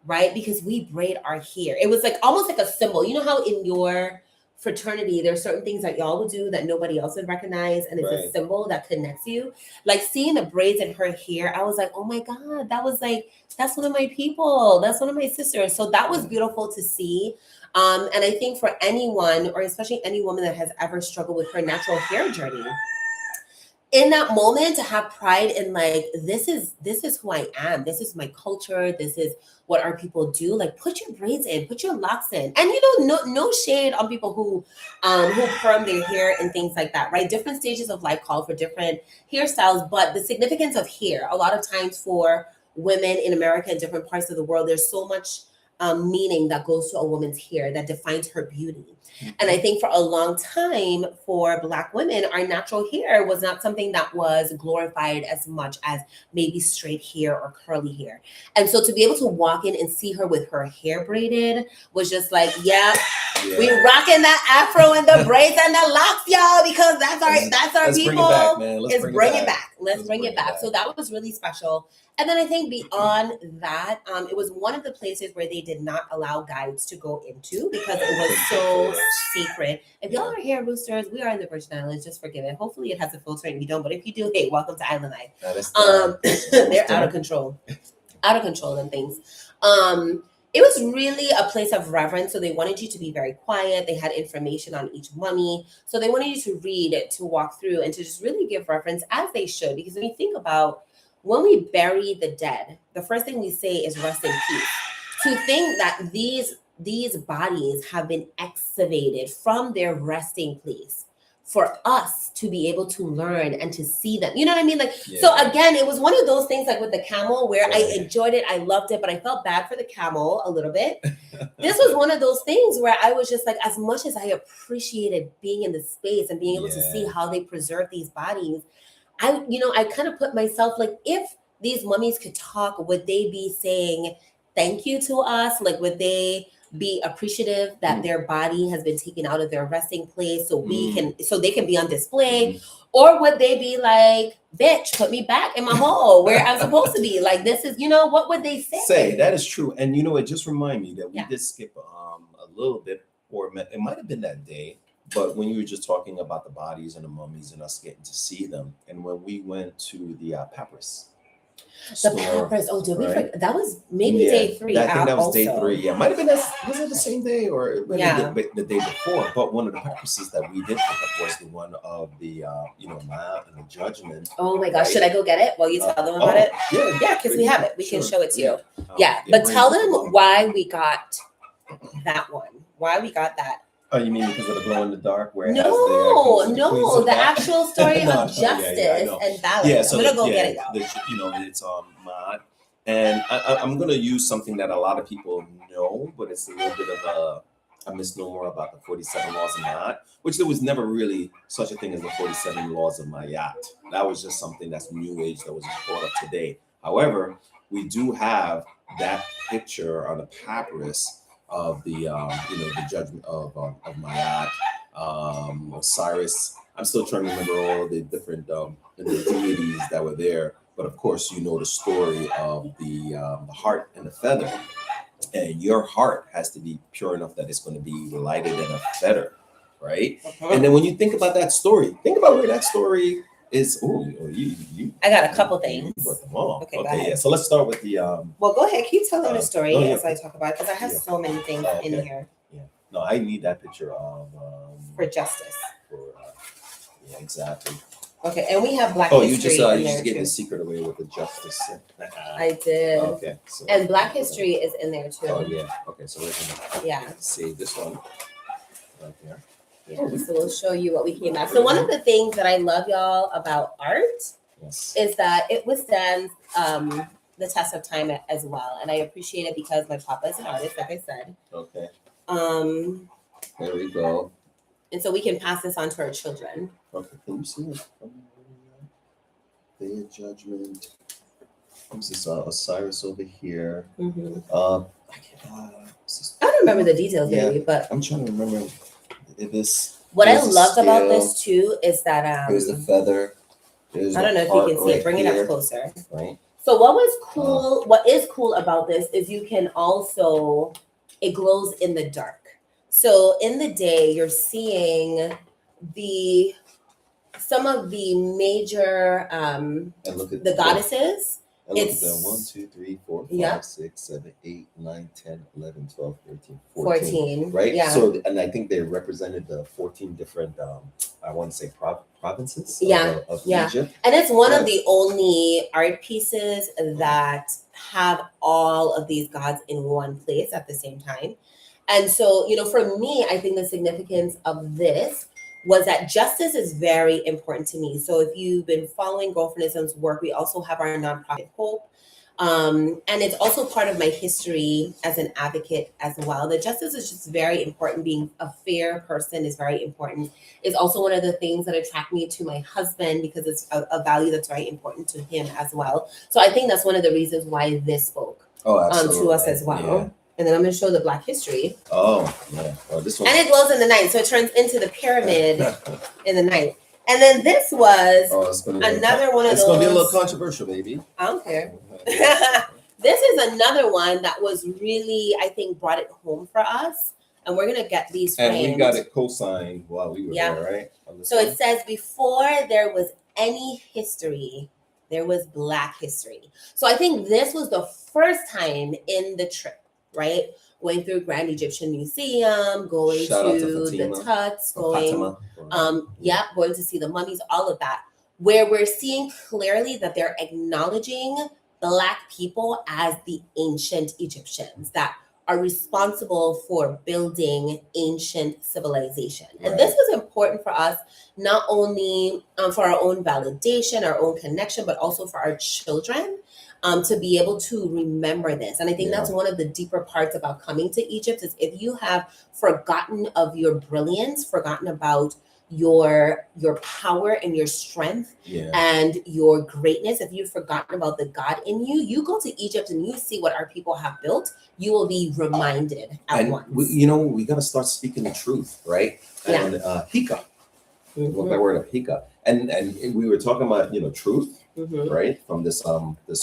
right? Because we braid our hair. It was like almost like a symbol. You know how in your fraternity there's certain things that y'all would do that nobody else would recognize, and it's a symbol that connects you. Like, seeing the braids in her hair, I was like, oh my God, that's one of my people. That's one of my sisters. So that was beautiful to see. And I think for anyone, or especially any woman that has ever struggled with her natural hair journey, in that moment, to have pride in, like, this is who I am. This is my culture. This is what our people do. Like, put your braids in, put your locks in, and no shade on people who perm their hair and things like that, right? Different stages of life call for different hairstyles, but the significance of hair, a lot of times for women in America and different parts of the world, there's so much meaning that goes to a woman's hair that defines her beauty. And I think for a long time, for Black women, our natural hair was not something that was glorified as much as maybe straight hair or curly hair. And so to be able to walk in and see her with her hair braided was just like, we rocking that afro and the braids and the locks, y'all, because that's our people. Let's bring it back. Let's bring it back. So that was really special. And then I think beyond that, it was one of the places where they did not allow guides to go into because it was so secret. If y'all are hair boosters, we are in the Virgin Islands. Just forgive it. Hopefully it has a filter and you don't. But if you do, hey, welcome to Island Life. They're out of control. Out of control and things. It was really a place of reverence. So they wanted you to be very quiet. They had information on each mummy. So they wanted you to read it, to walk through, and to just really give reverence, as they should. Because when you think about when we bury the dead, the first thing we say is rest in peace. To think that these bodies have been excavated from their resting place for us to be able to learn and to see them. You know what I mean? Like, so again, it was one of those things like with the camel where I enjoyed it, I loved it, but I felt bad for the camel a little bit. This was one of those things where I was just like, as much as I appreciated being in the space and being able to see how they preserve these bodies, I kind of put myself like, if these mummies could talk, would they be saying thank you to us? Like, would they be appreciative that their body has been taken out of their resting place so they can be on display? Or would they be like, bitch, put me back in my hole where I'm supposed to be? Like, this is, what would they say? That is true. And it just reminded me that we did skip a little bit, or it might have been that day, but when you were just talking about the bodies and the mummies and us getting to see them, and when we went to the papyrus. The papyrus. Oh, did we forget? That was maybe day 3. I think that was day 3. Yeah, might have been. Was it the same day or the day before? But one of the papyruses that we did pick up was the one of the Maya and the Judgment. Oh my gosh! Right? Should I go get it while you tell them about it? Yeah, because we have it. We can show it to you. But tell them why we got that one. Why we got that. Oh, you mean because of the glow in the dark? Where the actual story of justice and balance. Yeah, so I'm gonna go get it. It's Ma'at, and I'm gonna use something that a lot of people know, but it's a little bit of a misnomer about the 47 laws of Ma'at, which there was never really such a thing as the 47 laws of Ma'at. That was just something that's new age that was brought up today. However, we do have that picture on the papyrus of the the judgment of Ma'at, Osiris. I'm still trying to remember all the different deities that were there, but of course the story of the heart and the feather, and your heart has to be pure enough that it's going to be lighted in a feather, right? And then when you think about that story, think about where that story is. I got a couple things. Okay, yeah. So let's start with the. Well, go ahead. Keep telling the story as I talk about it, because I have so many things in here. Yeah. No, I need that picture of. For justice. Exactly. Okay, and we have Black history. You just gave the secret away with the justice. I did. Okay. So, and Black history is in there too. Oh yeah. Okay, so we're gonna save this one right there. Yeah, so we'll show you what we came back. So one of the things that I love, y'all, about art is that it withstands the test of time as well. And I appreciate it because my papa is an artist, like I said. Okay. There we go. And so we can pass this on to our children. Okay, can you see it? The Judgment. What's this? Osiris over here. I don't remember the details, maybe, but I'm trying to remember. What I loved about this too is that there's the feather. I don't know if you can see it. Bring it up closer. Right. So what is cool about this is you can also, it glows in the dark. So in the day, you're seeing some of the major the goddesses. It's 1, 2, 3, 4, 5, 6, 7, 8, 9, 10, 11, 12, 13, 14. Right? Yeah. So, and I think they represented the 14 different, I want to say provinces of Egypt. And it's one of the only art pieces that have all of these gods in one place at the same time. And so, for me, I think the significance of this was that justice is very important to me. So if you've been following Girlfriendism's work, we also have our nonprofit Hope. And it's also part of my history as an advocate as well. The justice is just very important. Being a fair person is very important. It's also one of the things that attract me to my husband because it's a value that's very important to him as well. So I think that's one of the reasons why this spoke to us as well. Yeah. And then I'm going to show the Black history. Oh, yeah. This one. And it glows in the night. So it turns into the pyramid in the night. And then this was another one of those. It's going to be a little controversial, baby. I don't care. This is another one that was really, I think, brought it home for us. And we're going to get these framed. And we got it co-signed while we were there, right? So it says, before there was any history, there was Black history. So I think this was the first time in the trip. Right, going through Grand Egyptian Museum, going to the Tuts, going to see the mummies, all of that. where we're seeing clearly that they're acknowledging Black people as the ancient Egyptians that are responsible for building ancient civilization. And this was important for us, not only for our own validation, our own connection, but also for our children to be able to remember this. And I think that's one of the deeper parts about coming to Egypt is if you have forgotten of your brilliance, forgotten about your power and your strength and your greatness, if you've forgotten about the God in you, you go to Egypt and you see what our people have built, you will be reminded at once. We got to start speaking the truth, right? And hika, that word of hika. And we were talking about, truth, right? From this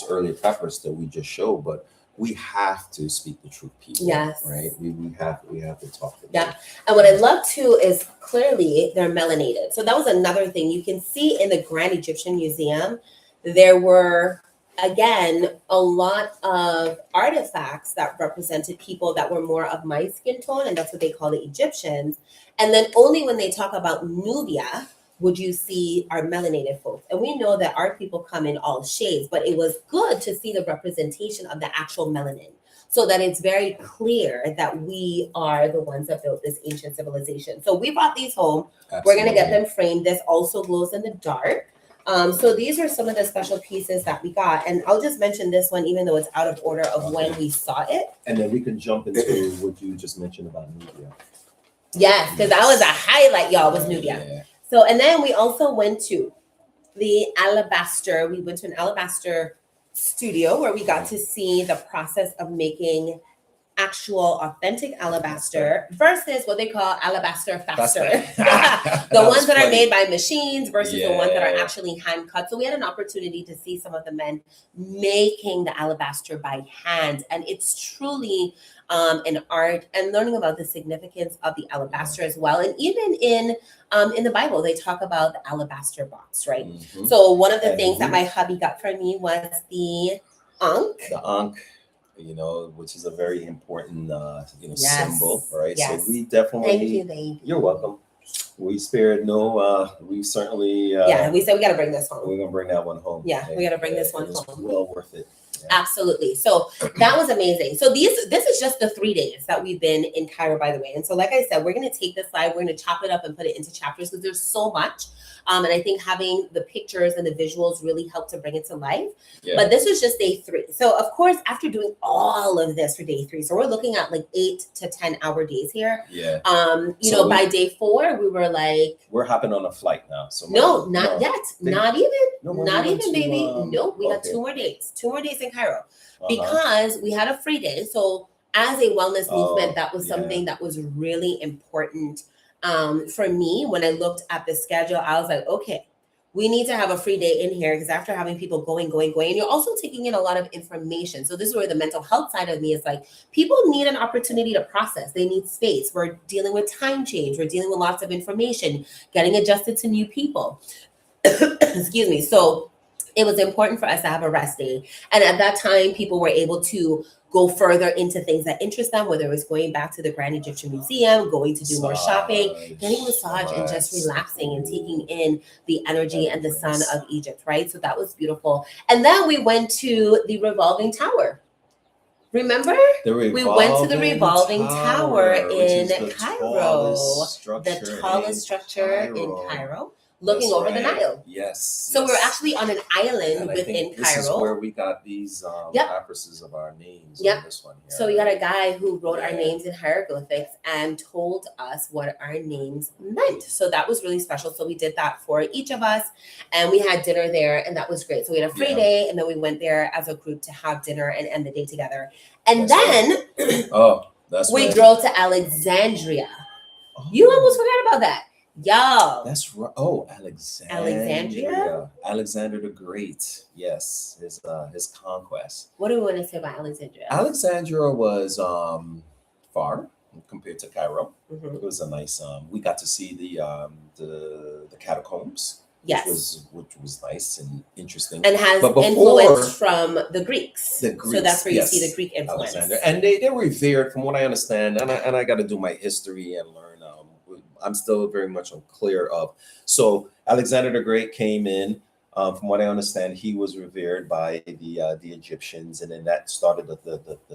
earlier preface that we just showed, but we have to speak the truth, people. Yes. Right? We have to talk. Yeah. And what I love too is clearly they're melanated. So that was another thing. You can see in the Grand Egyptian Museum, there were, again, a lot of artifacts that represented people that were more of my skin tone, and that's what they call the Egyptians. And then only when they talk about Nubia would you see our melanated folks. And we know that our people come in all shades, but it was good to see the representation of the actual melanin so that it's very clear that we are the ones that built this ancient civilization. So we brought these home. Absolutely. We're going to get them framed. This also glows in the dark. So these are some of the special pieces that we got. And I'll just mention this one, even though it's out of order of when we saw it. And then we can jump into what you just mentioned about Nubia. Yes, because that was a highlight, y'all, was Nubia. Yeah. So, and then we also went to the alabaster. We went to an alabaster studio where we got to see the process of making actual authentic alabaster versus what they call alabaster faster. The ones that are made by machines versus the ones that are actually hand cut. So we had an opportunity to see some of the men making the alabaster by hand. And it's truly an art, and learning about the significance of the alabaster as well. And even in the Bible, they talk about the alabaster box, right? Mm-hmm. So one of the things that my hubby got for me was the ankh. The ankh, which is a very important, symbol, right? Yes. So we definitely. Thank you. You're welcome. We spared no. We certainly. We said we got to bring this home. We're gonna bring that one home. Yeah, we got to bring this one home. Well worth it. Yeah. Absolutely. So that was amazing. So this is just the 3 days that we've been in Cairo, by the way. And so, like I said, we're going to take this slide, we're going to chop it up and put it into chapters because there's so much. And I think having the pictures and the visuals really helped to bring it to life. Yeah. But this was just day 3. So of course, after doing all of this for day 3, so we're looking at like 8 to 10 hour days here. Yeah. By day 4, we were like, we're hopping on a flight now. So not yet. Not even, baby. No, we got 2 more days. 2 more days in Cairo because we had a free day. So as a wellness movement, that was something that was really important. For me, when I looked at the schedule, I was like, okay, we need to have a free day in here because after having people going, and you're also taking in a lot of information. So this is where the mental health side of me is like, people need an opportunity to process. They need space. We're dealing with time change. We're dealing with lots of information, getting adjusted to new people. Excuse me. So it was important for us to have a rest day. And at that time, people were able to go further into things that interest them, whether it was going back to the Grand Egyptian Museum, going to do more shopping, getting a massage, and just relaxing and taking in the energy and the sun of Egypt, right? So that was beautiful. And then we went to the revolving tower. Remember? We went to the revolving tower in Cairo. The tallest structure in Cairo. Looking over the Nile. Yes. So we're actually on an island within Cairo. This is where we got these papyruses of our names. Yep. This one here. So we got a guy who wrote our names in hieroglyphics and told us what our names meant. So that was really special. So we did that for each of us, and we had dinner there, and that was great. So we had a free day, and then we went there as a group to have dinner and end the day together. And we drove to Alexandria. You almost forgot about that. Y'all. That's right. Oh, Alexandria. Alexander the Great. Yes, his conquest. What do we want to say about Alexandria? Alexandria was far compared to Cairo. Mm-hmm. It was a nice. We got to see the catacombs. Yes, which was nice and interesting, and has influence from the Greeks. So that's where you see the Greek influence. Alexander, and they were revered, from what I understand, and I got to do my history and learn. I'm still very much unclear of. So Alexander the Great came in, From what I understand, he was revered by the Egyptians, and then that started the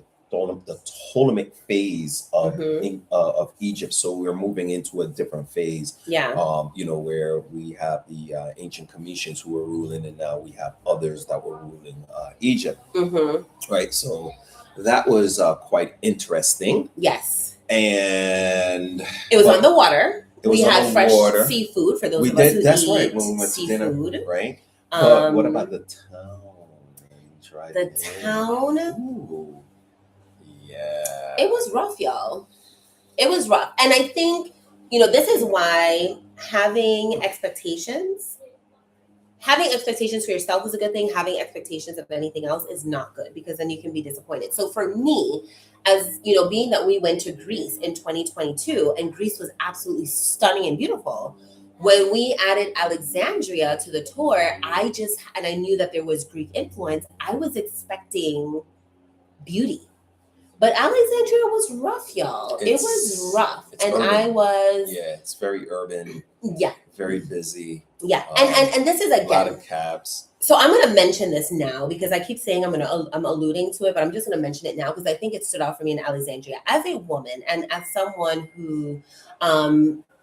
Ptolemaic phase of Egypt. So we're moving into a different phase. Yeah. Where we have the ancient Cometians who were ruling, and now we have others that were ruling Egypt. Right. So that was quite interesting. Yes. And it was on the water. We had fresh seafood for those of us who that's eat right, when we went seafood. To dinner, right? But what about the town? Town? Ooh. Yeah. It was rough, y'all. It was rough. And I think, this is why having expectations for yourself is a good thing. Having expectations of anything else is not good, because then you can be disappointed. So for me, as being that we went to Greece in 2022, and Greece was absolutely stunning and beautiful, when we added Alexandria to the tour, I knew that there was Greek influence. I was expecting beauty. But Alexandria was rough, y'all. It was rough. And urban. It's very urban. Yeah. Very busy. Yeah. And this is, again, a lot of cabs. So I'm going to mention this now, because I keep saying I'm alluding to it, but I'm just going to mention it now because I think it stood out for me in Alexandria. As a woman, and as someone who,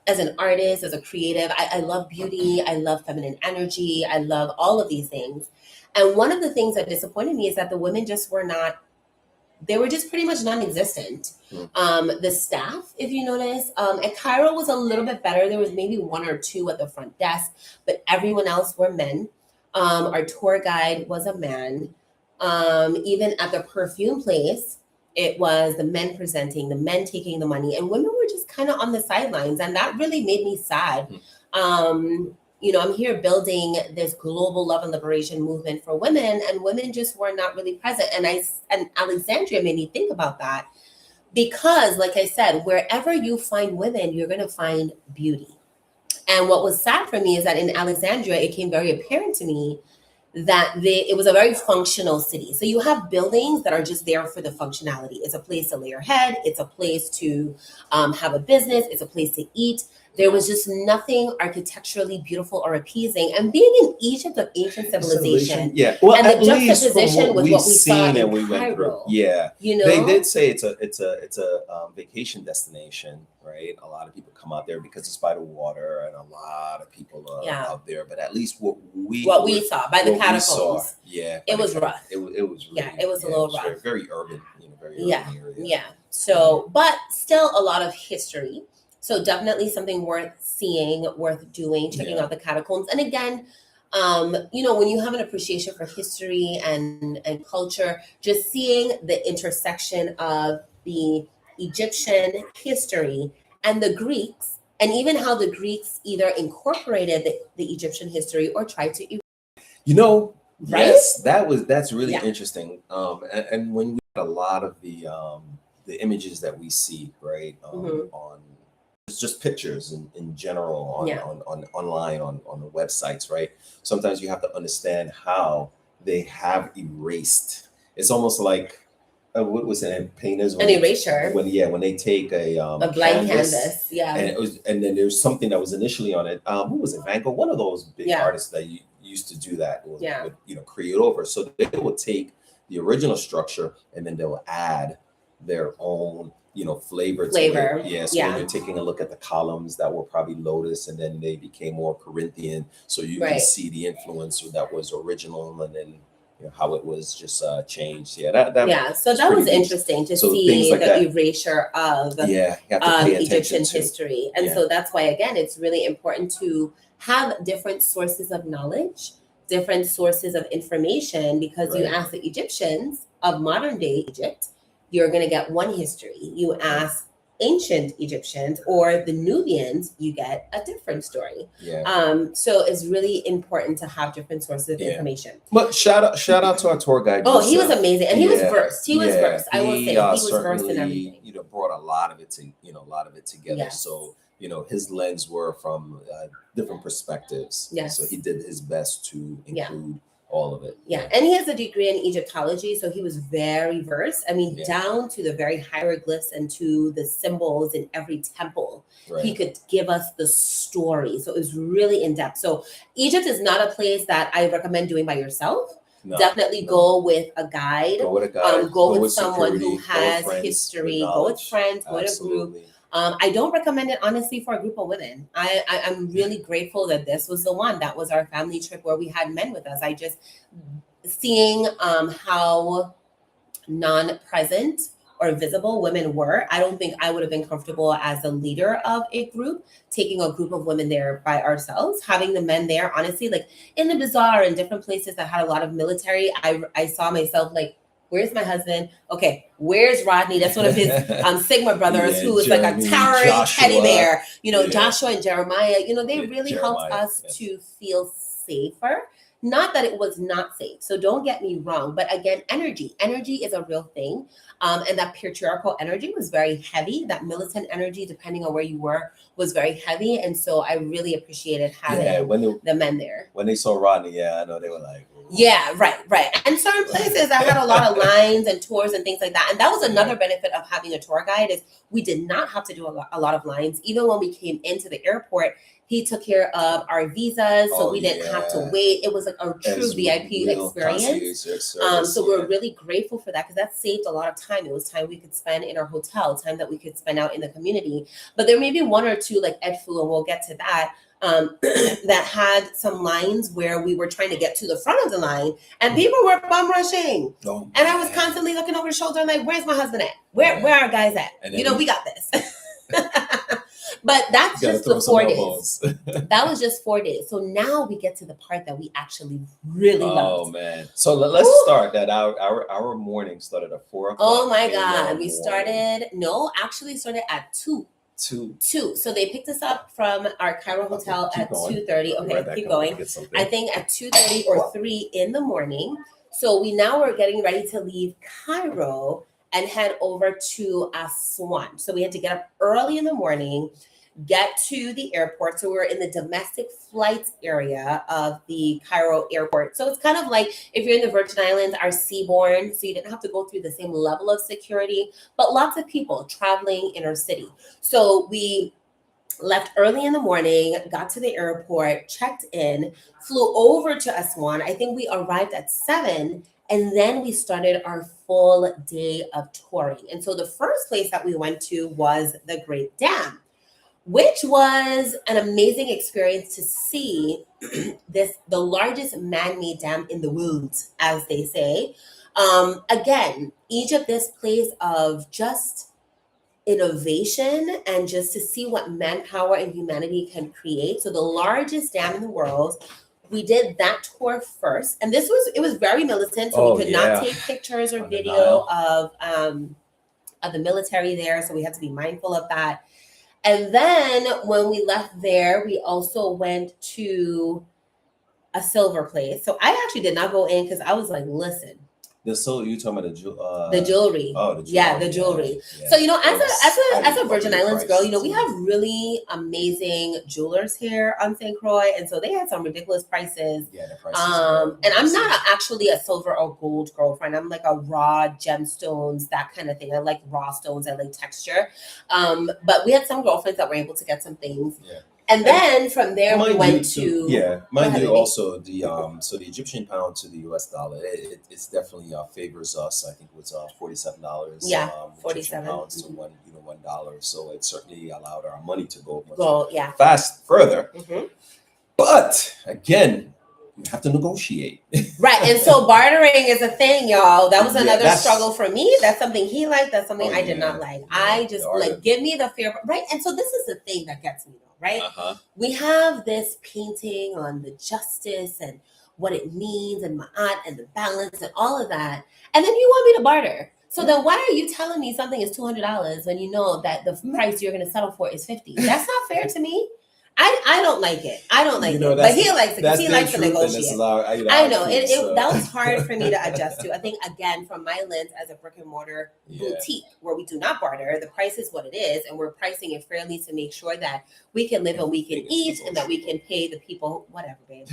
as an artist, as a creative, I love beauty. I love feminine energy. I love all of these things. And one of the things that disappointed me is that the women just were not, they were just pretty much non-existent. The staff, if you notice, at Cairo was a little bit better. There was maybe one or two at the front desk, but everyone else were men. Our tour guide was a man. Even at the perfume place, it was the men presenting, the men taking the money, and women were just kind of on the sidelines. And that really made me sad. I'm here building this global love and liberation movement for women, and women just were not really present. And Alexandria made me think about that, because, like I said, wherever you find women, you're going to find beauty. And what was sad for me is that in Alexandria, it became very apparent to me that it was a very functional city. So you have buildings that are just there for the functionality. It's a place to lay your head. It's a place to have a business. It's a place to eat. There was just nothing architecturally beautiful or appeasing. And being in Egypt of ancient civilization, well, and at the least juxtaposition with what we saw in we went through, Cairo, they did say it's a vacation destination, right? A lot of people come out there because it's by the water, and a lot of people are out there. But at least what we saw by the catacombs, it was rough. It was really, it was a little rough, very urban, very urban area. Yeah. So, but still a lot of history. So definitely something worth seeing, worth doing, checking out the catacombs. And again, when you have an appreciation for history and culture, just seeing the intersection of the Egyptian history and the Greeks, and even how the Greeks either incorporated the Egyptian history or tried to. Yes, that's really interesting. And when we had a lot of the images that we see, right, on. It's just pictures in general on online on the websites, right? Sometimes you have to understand how they have erased. It's almost like what was it? Painters an erasure. When they take a blank canvas, and then there's something that was initially on it. Who was it? Van Gogh, one of those big artists that used to do that. Would create over. So they would take the original structure and then they'll add their own flavor to it. When you're taking a look at the columns that were probably lotus, and then they became more Corinthian, so you can see the influence that was original, and then how it was just changed. So that was interesting to see the erasure of Egyptian history. And so that's why, again, it's really important to have different sources of knowledge, different sources of information, because you ask the Egyptians of modern day Egypt, you're going to get one history. You ask ancient Egyptians or the Nubians, you get a different story. So it's really important to have different sources of information. But shout out to our tour guide. Oh, he was amazing, and he was versed. He was versed. I will say he was versed in everything. Brought a lot of it together. So his lens were from different perspectives. So he did his best to include all of it. Yeah, and he has a degree in Egyptology, so he was very versed. I mean, down to the very hieroglyphs and to the symbols in every temple. Right. He could give us the story. So it was really in depth. So Egypt is not a place that I recommend doing by yourself. No, definitely go with a guide. Go with a guide. Go with someone who has history. Go with friends. Go with a group. I don't recommend it, honestly, for a group of women. I'm really grateful that this was the one. That was our family trip where we had men with us. I just seeing how non-present or visible women were. I don't think I would have been comfortable as a leader of a group, taking a group of women there by ourselves, having the men there, honestly, like in the bazaar and different places that had a lot of military. I saw myself like, where's my husband? Okay, where's Rodney? That's one of his Sigma brothers, who was like a towering teddy bear. You know, Joshua and Jeremiah, you know, they really helped us to feel safer. Not that it was not safe. So don't get me wrong. But again, energy is a real thing. And that patriarchal energy was very heavy. That militant energy, depending on where you were, was very heavy. And so I really appreciated having the men there. When they saw Rodney, I know they were like, yeah, right. And certain places I had a lot of lines and tours and things like that. And that was another benefit of having a tour guide, is we did not have to do a lot of lines. Even when we came into the airport, he took care of our visas, so we didn't have to wait. It was like a true VIP experience. So we're really grateful for that, because that saved a lot of time. It was time we could spend in our hotel, time that we could spend out in the community. But there may be one or two, like Edfu, and we'll get to that, that had some lines where we were trying to get to the front of the line and people were bum rushing. And I was constantly looking over the shoulder like, where's my husband at? Where are our guys at? You know, we got this. But that's just the 4 days. That was just 4 days. So now we get to the part that we actually really loved. Oh man. So let's start that. Our morning started at 4 o'clock. Oh my God. We started at 2. 2. So they picked us up from our Cairo hotel at 2:30. Okay, keep going. I think at 2:30 or 3 in the morning. So we now were getting ready to leave Cairo and head over to Aswan. So we had to get up early in the morning, get to the airport. So we were in the domestic flights area of the Cairo airport. So it's kind of like if you're in the Virgin Islands, our seaborne. So you didn't have to go through the same level of security, but lots of people traveling inner city. So we left early in the morning, got to the airport, checked in, flew over to Aswan. I think we arrived at 7. And then we started our full day of touring. And so the first place that we went to was the Great Dam, which was an amazing experience to see the largest man-made dam in the world, as they say. Again, Egypt, this place of just innovation and just to see what manpower and humanity can create. So the largest dam in the world. We did that tour first, and it was very militant, so we could not take pictures or video of the military there, so we had to be mindful of that. And then when we left there, we also went to a silver place. So I actually did not go in because I was like, listen. You talking about the jewelry? Oh, the jewelry. Yeah, the jewelry. Yeah. So as a Virgin Islands girl, we have really amazing jewelers here on St. Croix, and so they had some ridiculous prices. Yeah, the prices. And I'm not actually a silver or gold girlfriend. I'm like a raw gemstones, that kind of thing. I like raw stones. I like texture. But we had some girlfriends that were able to get some things. Yeah. And then from there we went to also the Egyptian pound to the US dollar, it's definitely favors us. I think it was $47. Yeah, 47 pounds to $1. So it certainly allowed our money to go fast further. Mm-hmm. But again, you have to negotiate. Right. And so bartering is a thing, y'all. That was another struggle for me. That's something he liked. That's something I did not like. I just give me the fair, right? And so this is the thing that gets me, right? Uh-huh. We have this painting on the justice and what it means and ma'at and the balance and all of that. And then you want me to barter. So then why are you telling me something is $200 when you know that the price you're going to settle for is $50? That's not fair to me. I don't like it. I don't like it. But he likes it because he likes to negotiate. I know. That was hard for me to adjust to. I think, again, from my lens as a brick and mortar boutique where we do not barter, the price is what it is. And we're pricing it fairly to make sure that we can live and we can eat and that we can pay the people, whatever, babe.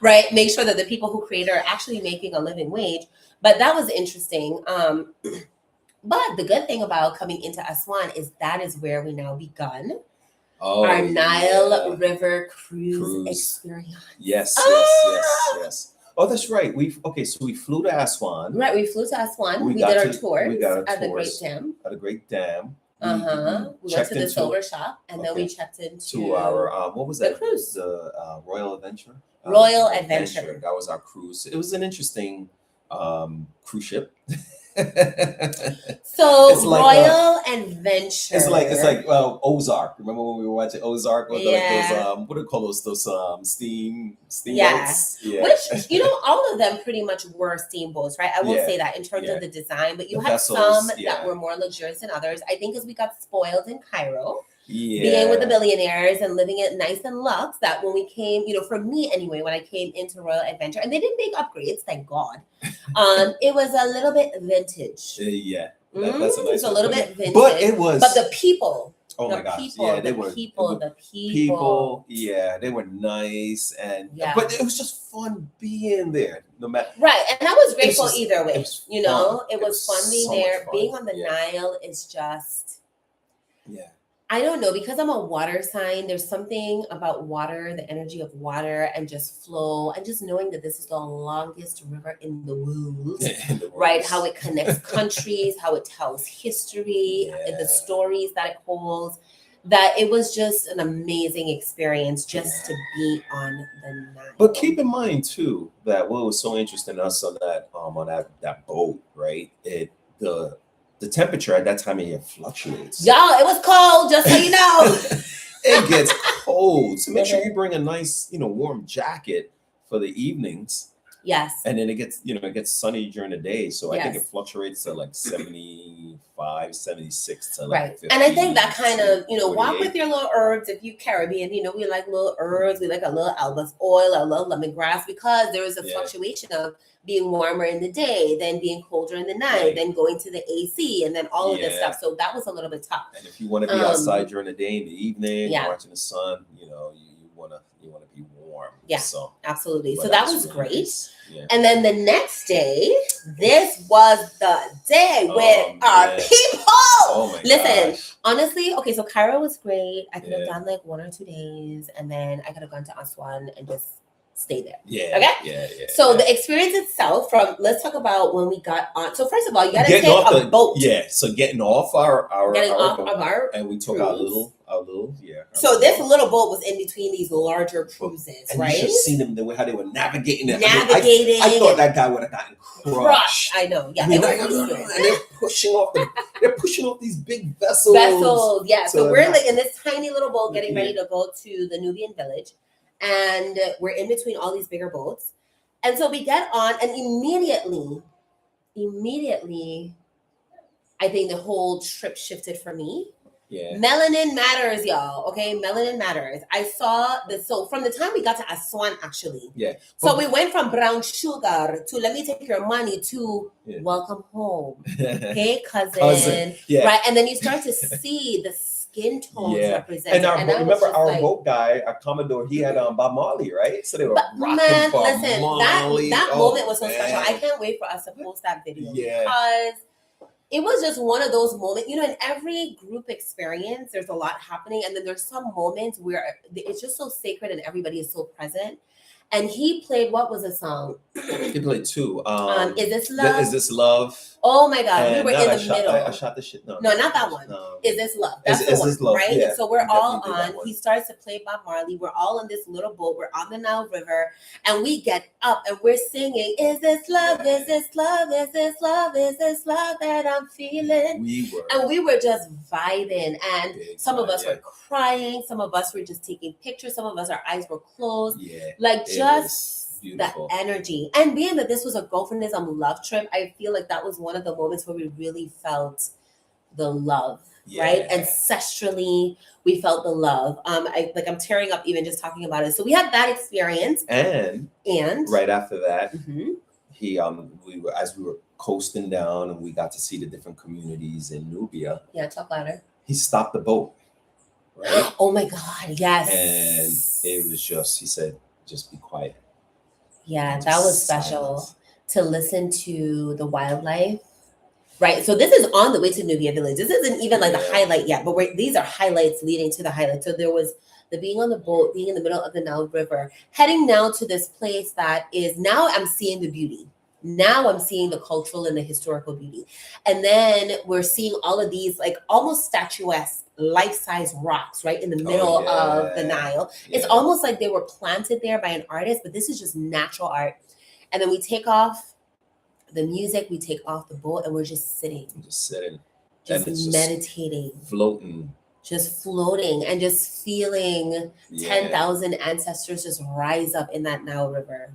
Right? Make sure that the people who create are actually making a living wage. But that was interesting. But the good thing about coming into Aswan is that is where we now begun our Nile River cruise experience. Yes. Oh, that's right. So we flew to Aswan. Right, we flew to Aswan. We did our tours at the Great Dam. At the Great Dam. We went to the silver shop, and then we checked into our what was that? The cruise. The Royal Adventure. Royal Adventure. That was our cruise. It was an interesting cruise ship. So it's like, Royal Adventure. It's like Ozark. Remember when we were watching Ozark? With like those what do you call those steam boats? Yeah. Which all of them pretty much were steamboats, right? I will say that in terms of the design, but you had some that were more luxurious than others. I think because we got spoiled in Cairo. Being with the billionaires and living it nice and luxe, that when we came, for me anyway, when I came into Royal Adventure, and they didn't make upgrades, thank God, it was a little bit vintage. That's a nice. It's a little bit vintage, but it was. But the people. Oh my gosh! They were people. Yeah, they were nice, but it was just fun being there. No matter right, and I was grateful either way. It was fun being there. Being on the Nile is just. I don't know, because I'm a water sign, there's something about water, the energy of water and just flow, and just knowing that this is the longest river in the world, right? How it connects countries, how it tells history, the stories that it holds, that it was just an amazing experience just to be on the Nile. But keep in mind too, that what was so interesting to us on that boat, right? The temperature at that time of year fluctuates. Y'all, it was cold, just so you know. It gets cold. So make sure you bring a nice, warm jacket for the evenings. Yes. And then it gets sunny during the day. So I think it fluctuates to like 75, 76 to like 50. And I think that kind of, walk with your little herbs. If you Caribbean, we like little herbs. We like a little albus oil, a little lemongrass, because there is a fluctuation of being warmer in the day, then being colder in the night, then going to the AC, and then all of this stuff. So that was a little bit tough. And if you want to be outside during the day, in the evening, watching the sun, you want to be warm. Yeah, so absolutely. So that was great. Yeah. And then the next day, this was the day with our people. Oh my Listen, gosh. Honestly, okay, so Cairo was great. I could have done like 1 or 2 days, and then I could have gone to Aswan and just stay there. So the experience itself, let's talk about when we got on. So first of all, you got to take a boat. So getting off our boat, and we took our little So this little boat was in between these larger cruises, and right? You should see them the way how they were navigating it. I thought that guy would have gotten crushed. I know. Yeah. And they're pushing off these big vessels. Yeah. So we're like in this tiny little boat getting ready to go to the Nubian village. And we're in between all these bigger boats. And so we get on, and immediately, I think the whole trip shifted for me. Yeah. Melanin matters, y'all. Okay, melanin matters. I saw this. So from the time we got to Aswan, actually. Yeah. So we went from brown sugar to let me take your money to welcome home. Okay, cousin. Yeah. Right. And then you start to see the skin tones represented. And remember our boat guy, our Commodore, he had Bob Marley, right? So they were rocking Bob Marley. That moment was so special. I can't wait for us to post that video because it was just one of those moments, in every group experience, there's a lot happening. And then there's some moments where it's just so sacred and everybody is so present. And he played, what was the song? He played 2. Is This Love? Is This Love? Oh my God, we were in the middle. I shot the shit. No, not that one. Is This Love? That's the one, love, right? Yeah, and so we're all on. He starts to play Bob Marley. We're all on this little boat. We're on the Nile River. And we get up and we're singing, is this love? Is this love? Is this love? Is this love that I'm feeling? We were just vibing. And some of us were crying. Some of us were just taking pictures. Some of us, our eyes were closed. Yeah. Like just the energy. And being that this was a Girlfriendism Love trip, I feel like that was one of the moments where we really felt the love right? Ancestrally, we felt the love. I'm tearing up even just talking about it. So we had that experience. And right after that, we were, as we were coasting down and we got to see the different communities in Nubia. Yeah, talk louder. He stopped the boat. Right? Oh my God, yes. And it was just, he said, just be quiet. Yeah, that was special to listen to the wildlife. Right. So this is on the way to Nubia Village. This isn't even like the highlight yet, but these are highlights leading to the highlight. So there was the being on the boat, being in the middle of the Nile River, heading now to this place that is, now I'm seeing the beauty. Now I'm seeing the cultural and the historical beauty. And then we're seeing all of these like almost statuesque, life-size rocks right in the middle of the Nile. It's almost like they were planted there by an artist, but this is just natural art. And then we take off the music, we take off the boat, and we're just sitting. Just meditating. Just floating and just feeling 10,000 ancestors just rise up in that Nile River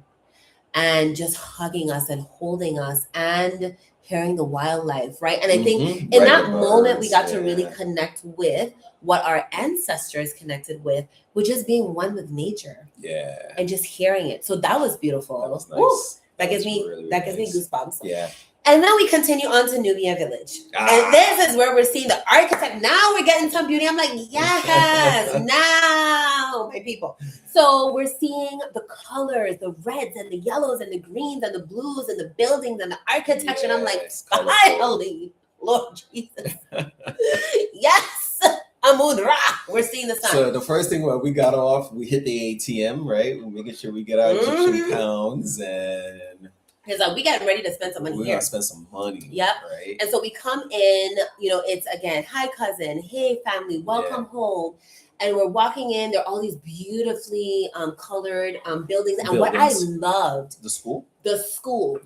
and just hugging us and holding us and hearing the wildlife, right? And I think in that moment, we got to really connect with what our ancestors connected with, which is being one with nature. Yeah. And just hearing it. So that was beautiful. That was nice. That gives me goosebumps. Yeah. And then we continue on to Nubia Village. And this is where we're seeing the architect. Now we're getting some beauty. I'm like, yes, now, my people. So we're seeing the colors, the reds and the yellows and the greens and the blues and the buildings and the architecture. And I'm like, finally, Lord Jesus. Yes. Amudra. We're seeing the sun. So the first thing when we got off, we hit the ATM, right? We're making sure we get our Egyptian pounds and because we getting ready to spend some money here. We're going to spend some money. Yep. Right. And so we come in, it's again, hi cousin, hey family, welcome home. And we're walking in, there are all these beautifully colored buildings. And what I loved. The school? The school.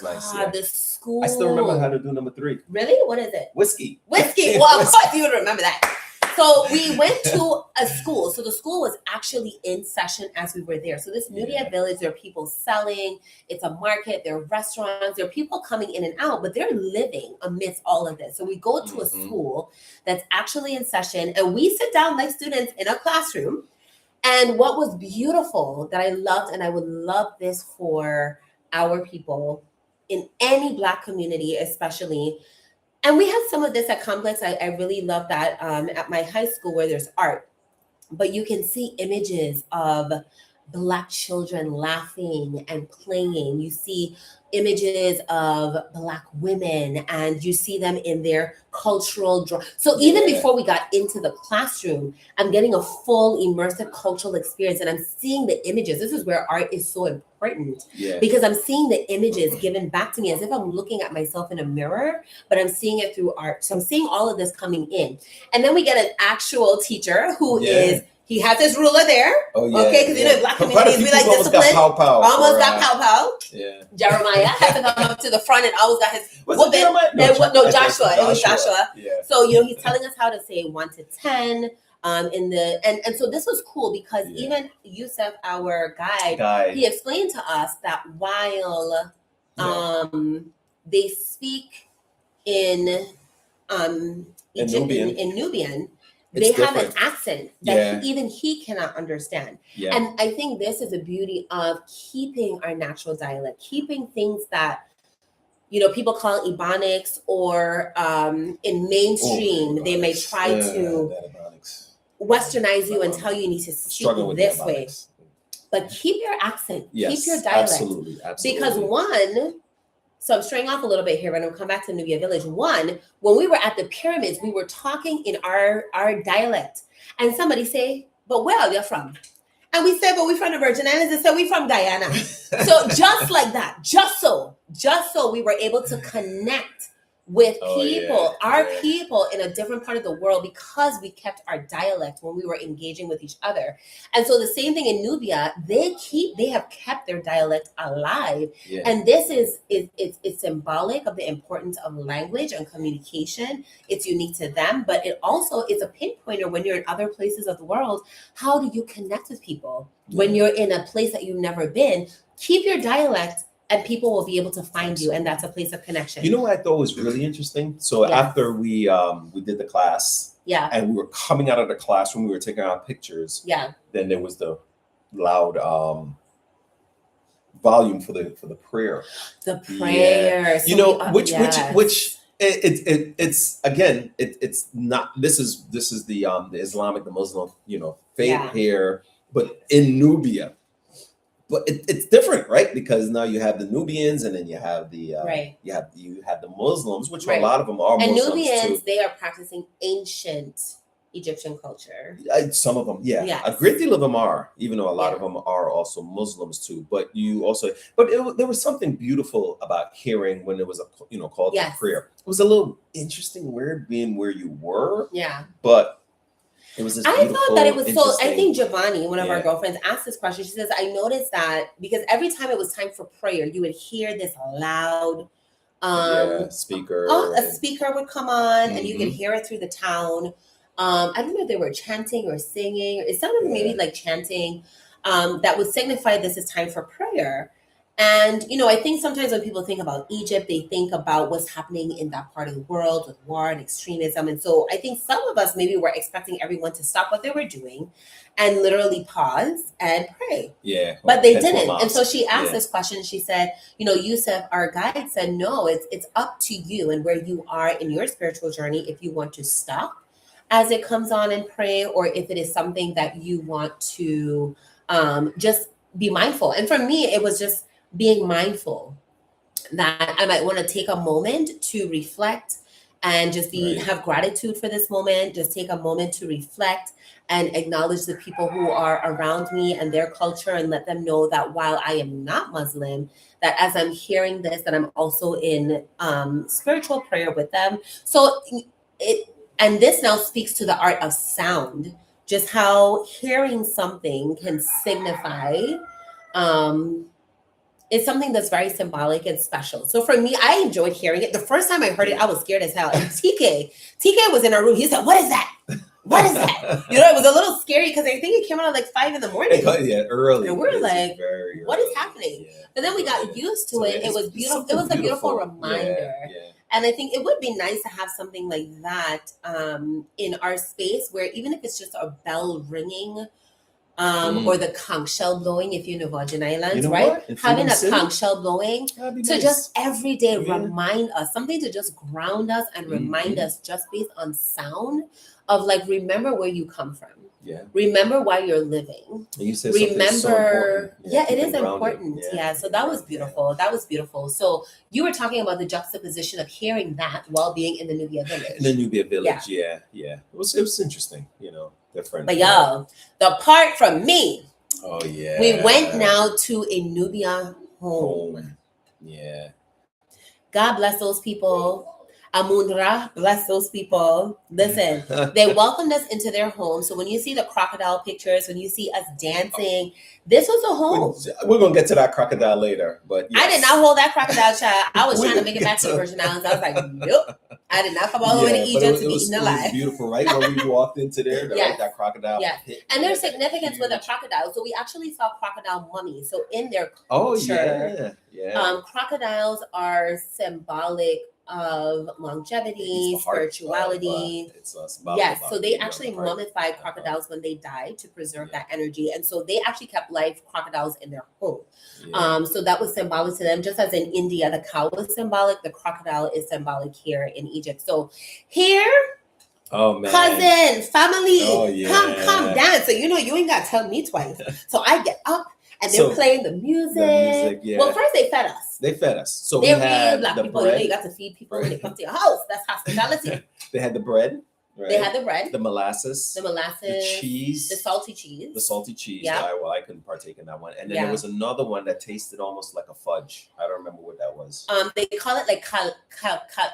Nice, the school. I still remember how to do number 3. Really? What is it? Whiskey. Well, of course you would remember that. So we went to a school. So the school was actually in session as we were there. So this Nubia Village, there are people selling. It's a market. There are restaurants. There are people coming in and out, but they're living amidst all of this. So we go to a school that's actually in session, and we sit down like students in a classroom. And what was beautiful that I loved, and I would love this for our people in any Black community, especially. And we have some of this at Complex. I really love that at my high school where there's art. But you can see images of Black children laughing and playing. You see images of Black women, and you see them in their cultural So even before we got into the classroom, I'm getting a full immersive cultural experience, and I'm seeing the images. This is where art is so important because I'm seeing the images given back to me as if I'm looking at myself in a mirror, but I'm seeing it through art. So I'm seeing all of this coming in. And then we get an actual teacher who is, he has his ruler there. Okay, because in Black communities, we like discipline. Almost got pow-pow. Yeah. Jeremiah had to come up to the front and always got his whooping. Joshua. It was Joshua. Yeah. So, he's telling us how to say 1 to 10. And so this was cool because even Yusuf, our guide, he explained to us that while they speak in Nubian, they have an accent that even he cannot understand. Yeah. And I think this is the beauty of keeping our natural dialect, keeping things that, people call it Ebonics, or in mainstream, they may try to Westernize you and tell you need to speak this way. But keep your accent, keep your dialect. Absolutely. Because so I'm straying off a little bit here, but I'm come back to Nubia Village. One, when we were at the pyramids, we were talking in our dialect. And somebody say, but where are you from? And we said, but we're from the Virgin Islands. They said, we're from Guyana. So just like that, just so we were able to connect with people, people in a different part of the world because we kept our dialect when we were engaging with each other. And so the same thing in Nubia, they have kept their dialect alive. Yeah. And this is symbolic of the importance of language and communication. It's unique to them, but it also is a pinpointer when you're in other places of the world. How do you connect with people when you're in a place that you've never been? Keep your dialect and people will be able to find you, and that's a place of connection. You know what I thought was really interesting? So after we did the class, and we were coming out of the classroom, we were taking our pictures. Then there was the loud volume for the prayer. The prayer. So you know, which it's again, it's not. This is the Islamic, the Muslim, faith here, but in Nubia. But it's different, right? Because now you have the Nubians, and then you have the you have the Muslims, which a lot of them are Muslims. And Nubians, they are practicing ancient Egyptian culture. Some of them, a great deal of them are, even though a lot of them are also Muslims too. But there was something beautiful about hearing when there was a call to prayer. It was a little interesting, weird being where you were. But it was. I thought that it was so. I think Giovanni, one of our girlfriends, asked this question. She says, "I noticed that because every time it was time for prayer, you would hear this loud speaker. A speaker would come on, and you could hear it through the town. I don't know if they were chanting or singing. It sounded maybe like chanting. That would signify this is time for prayer." And, I think sometimes when people think about Egypt, they think about what's happening in that part of the world with war and extremism. And so I think some of us maybe were expecting everyone to stop what they were doing and literally pause and pray. But they didn't. And so she asked this question. She said, Yusuf, our guide, said, no, it's up to you and where you are in your spiritual journey if you want to stop as it comes on and pray, or if it is something that you want to just be mindful. And for me, it was just being mindful that I might want to take a moment to reflect and just have gratitude for this moment. Just take a moment to reflect and acknowledge the people who are around me and their culture, and let them know that while I am not Muslim, that as I'm hearing this, that I'm also in spiritual prayer with them. So and this now speaks to the art of sound, just how hearing something can signify it's something that's very symbolic and special. So for me, I enjoyed hearing it. The first time I heard it, I was scared as hell. And TK was in our room. He said, "What is that? What is that?" It was a little scary because I think it came out at like 5 a.m. Early. And we're like, what is happening? But then we got used to it. It was beautiful. It was a beautiful reminder. And I think it would be nice to have something like that in our space, where even if it's just a bell ringing, or the conch shell blowing, if you know Virgin Islands, right? Having a conch shell blowing to just every day remind us, something to just ground us and remind us just based on sound of like, remember where you come from. Remember why you're living. And you said remember, so it is important. So that was beautiful. That was beautiful. So you were talking about the juxtaposition of hearing that while being in the Nubia village. In the Nubia village, It was interesting, different. But y'all, the part from me. Oh yeah. We went now to a Nubia home. Yeah. God bless those people. Amunra, bless those people. Listen, they welcomed us into their home. So when you see the crocodile pictures, when you see us dancing, this was a home. We're going to get to that crocodile later. But yes. I did not hold that crocodile, child. I was trying to make it back to the Virgin Islands. I was like, nope. I did not come all the way to Egypt to be eaten alive. It was beautiful, right? When we walked into there, that crocodile. And there's significance with the crocodile. So we actually saw crocodile mummies. So in their culture, crocodiles are symbolic of longevity, spirituality. So they actually mummified crocodiles when they died to preserve that energy. And so they actually kept live crocodiles in their home. So that was symbolic to them. Just as in India, the cow was symbolic, the crocodile is symbolic here in Egypt. So here, cousin, family, come dance. So you ain't got to tell me twice. So I get up. And they're playing the music. Well, first they fed us. So they're real black people. You got to feed people when they come to your house. That's hospitality. They had the bread. Right? They had the bread. The molasses. The cheese. The salty cheese. Yeah. Well, I couldn't partake in that one. And then there was another one that tasted almost like a fudge. I don't remember what that was. They call it like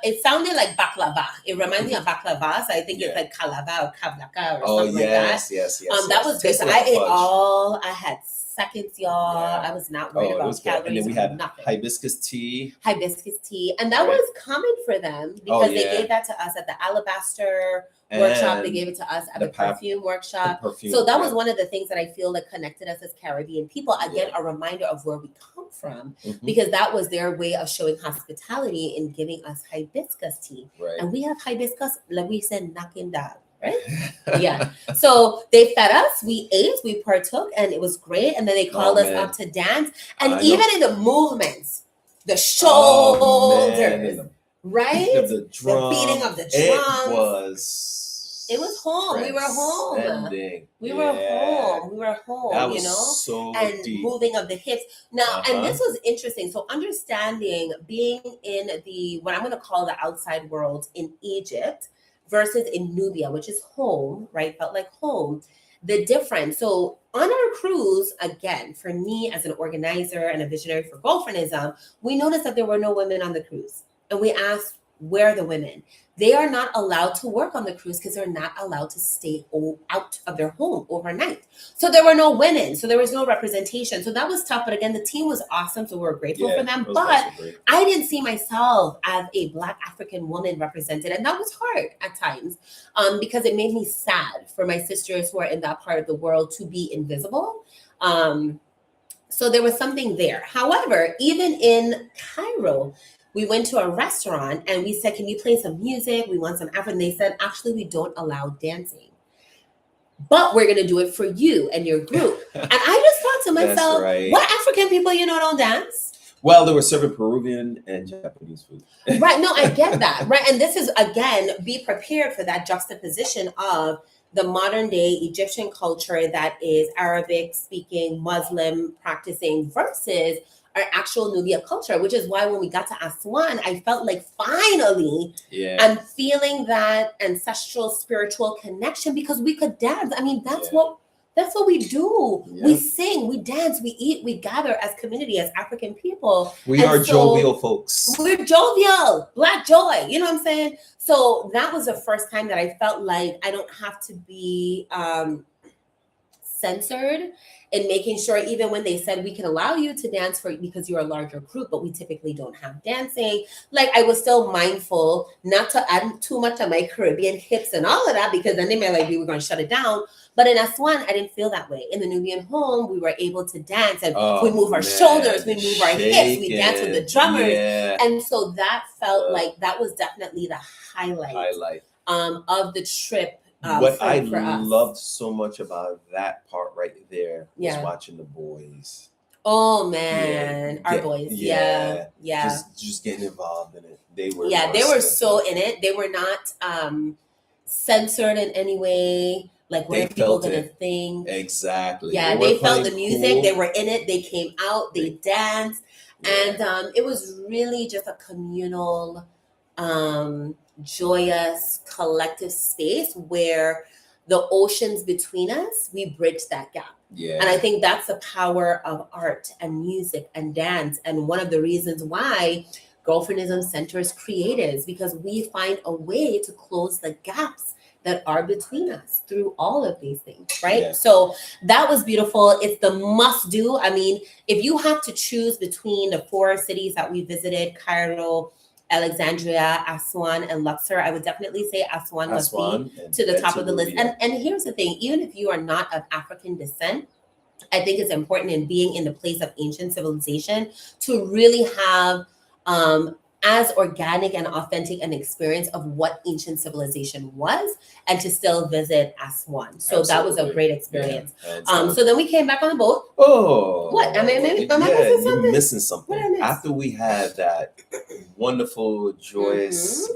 it sounded like baklava. It reminds me of baklava. So I think it's like kalava or kavlaka or something like that. Yes. That was good. So I ate all. I had seconds, y'all. I was not worried about calories. And then we had nothing. hibiscus tea. And that was common for them because they gave that to us at the Alabaster workshop. They gave it to us at the perfume workshop. So that was one of the things that I feel like connected us as Caribbean people. Again, a reminder of where we come from, because that was their way of showing hospitality in giving us hibiscus tea. And we have hibiscus, like we said, knocking down. Right? So they fed us, we ate, we partook, and it was great. And then they called us up to dance. And even in the movements, the shoulders, right? The beating of the drums. It was home. We were home. We were home. That was so and deep. Moving of the hips. Now, and this was interesting. So understanding being in what I'm going to call the outside world in Egypt versus in Nubia, which is home, right? Felt like home. The difference. So on our cruise, again, for me as an organizer and a visionary for Girlfriendism, we noticed that there were no women on the cruise. And we asked, where are the women? They are not allowed to work on the cruise because they're not allowed to stay out of their home overnight. So there were no women. So there was no representation. So that was tough. But again, the team was awesome. So we're grateful for them. But I didn't see myself as a Black African woman represented. And that was hard at times because it made me sad for my sisters who are in that part of the world to be invisible. So there was something there. However, even in Cairo, we went to a restaurant and we said, can you play some music? We want some African. They said, actually, we don't allow dancing, but we're going to do it for you and your group. And I just thought to myself, what African people, don't dance? Well, they were serving Peruvian and Japanese food. Right. No, I get that. Right. And this is, again, be prepared for that juxtaposition of the modern day Egyptian culture that is Arabic speaking, Muslim practicing versus our actual Nubia culture, which is why when we got to Aswan, I felt like finally I'm feeling that ancestral spiritual connection because we could dance. I mean, that's what we do. Yeah. We sing, we dance, we eat, we gather as community, as African people. We are jovial folks. We're jovial, Black joy. You know what I'm saying? So that was the first time that I felt like I don't have to be censored in making sure, even when they said we can allow you to dance because you're a larger group, but we typically don't have dancing. Like I was still mindful not to add too much of my Caribbean hips and all of that, because then they might we were going to shut it down. But in Aswan, I didn't feel that way. In the Nubian home, we were able to dance and we move our shoulders, we move our hips, we dance with the drummers. Yeah. And so that felt like that was definitely the highlight. Of the trip. What I loved so much about that part right there was watching the boys. Oh man, our boys. Yeah. Just getting involved in it. They were so in it. They were not censored in any way. Like, what are people gonna think? Exactly. Yeah, they felt the music. Cool. They were in it. They came out. They danced, and it was really just a communal, joyous, collective space where the oceans between us, we bridged that gap. Yeah. And I think that's the power of art and music and dance. And one of the reasons why Girlfriendism centers creatives, because we find a way to close the gaps that are between us through all of these things, right? Yeah. So that was beautiful. It's the must do. I mean, if you have to choose between the 4 cities that we visited, Cairo, Alexandria, Aswan, and Luxor, I would definitely say Aswan must be to the top of the list. And here's the thing, even if you are not of African descent, I think it's important in being in the place of ancient civilization to really have as organic and authentic an experience of what ancient civilization was, and to still visit Aswan. So that was a great experience. Yeah. So then we came back on the boat. Oh, what? I mean, maybe am I missing something? You're missing something. After we had that wonderful, joyous,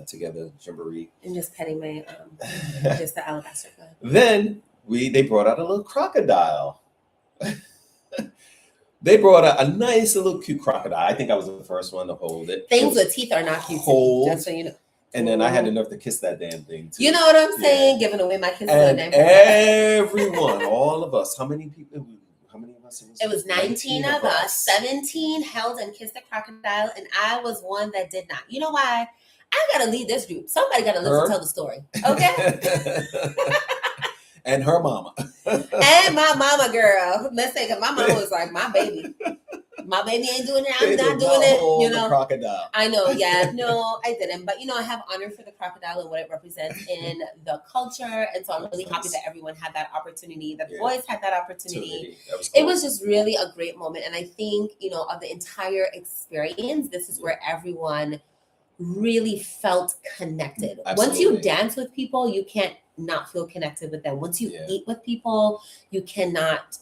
together jamboree. I'm just petting my just the alabaster cup. Then they brought out a little crocodile. They brought out a nice little cute crocodile. I think I was the first one to hold it. Things with teeth are not cute. Just so you know. And then I had enough to kiss that damn thing too. You know what I'm saying? Giving away my kisses. And everyone, all of us, how many people? How many of us? It was 19 of us. 17 held and kissed the crocodile, and I was one that did not. You know why? I gotta lead this group. Somebody gotta listen, tell the story. Okay. And her mama. And my mama, girl. Let's say, cause my mama was like, my baby ain't doing it. I'm not doing it. You know, crocodile. I know. Yeah, no, I didn't. But I have honor for the crocodile and what it represents in the culture, and so I'm really happy that everyone had that opportunity. That the boys had that opportunity. That was cool. It was just really a great moment, and I think of the entire experience, this is where everyone really felt connected. Absolutely. Once you dance with people, you can't not feel connected with them. Once you eat with people, you cannot,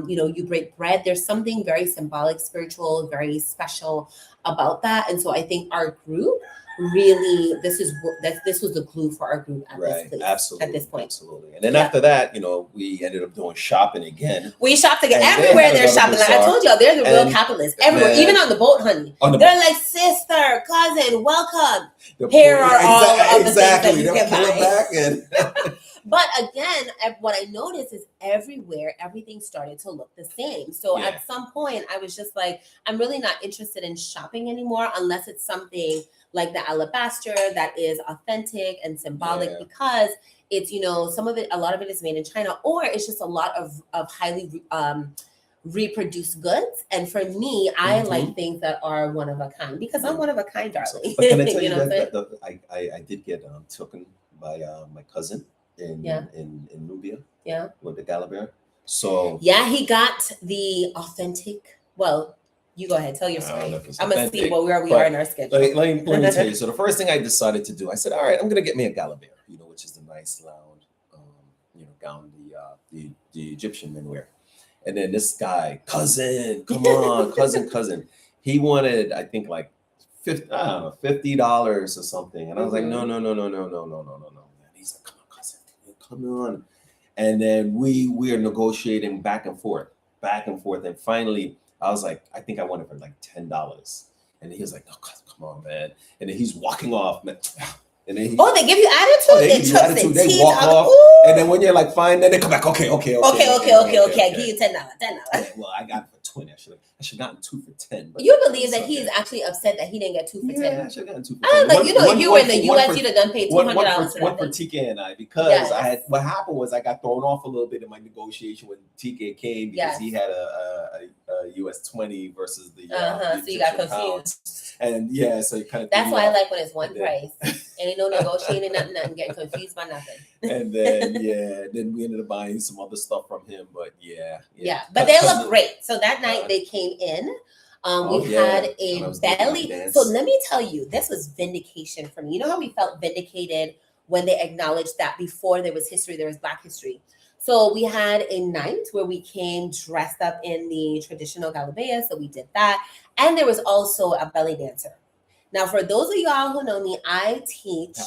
you break bread. There's something very symbolic, spiritual, very special about that. And so I think our group really, this was the glue for our group at this place. Absolutely. At this point. Absolutely. And then after that, we ended up doing shopping again. We shopped again. Everywhere there's shopping. Like I told y'all, they're the real capitalists. Everywhere. Even on the boat, honey. They're like, sister, cousin, welcome. Here are all of the things that you can buy. But again, what I noticed is everywhere, everything started to look the same. So at some point, I was just like, I'm really not interested in shopping anymore unless it's something like the alabaster that is authentic and symbolic because it's, a lot of it is made in China, or it's just a lot of highly reproduced goods. And for me, I like things that are one of a kind because I'm one of a kind, darling. But can I tell you that I did get taken by my cousin in Nubia with the Galabert. So he got the authentic. Well, you go ahead, tell your story. I'm gonna see where we are in our schedule. Let me tell you. So the first thing I decided to do, I said, all right, I'm gonna get me a Galabert, which is the nice lounge, gown the Egyptian men wear. And then this guy, cousin, come on, cousin. He wanted, I think, like $50 or something. And I was like, no. And he's like, come on, cousin, come on. And then we are negotiating back and forth. And finally, I was like, I think I want it for like $10. And he was like, no, come on, man. And then he's walking off, man. And then they give you attitude? They give you attitude. They walk off. And then when you're like, fine, then they come back. Okay. I give you $10. Yeah, well, I got it for 20. I should have gotten 2 for 10. But you believe that he's actually upset that he didn't get 2 for 10? Yeah, I should have gotten 2 for 10. If you were in the U.S., you'd have done paid $200 one for TK and I, because what happened was I got thrown off a little bit in my negotiation when TK came because he had a US 20 versus the so you got confused. Pounds. And so you kind of that's why I like when it's one price. Ain't no negotiating, nothing, getting confused by nothing. And then then we ended up buying some other stuff from him, but but they look great. So that night they came in. We had a belly. So let me tell you, this was vindication for me. You know how we felt vindicated when they acknowledged that before there was history, there was Black history. So we had a night where we came dressed up in the traditional galabea. So we did that. And there was also a belly dancer. Now, for those of y'all who know me, I teach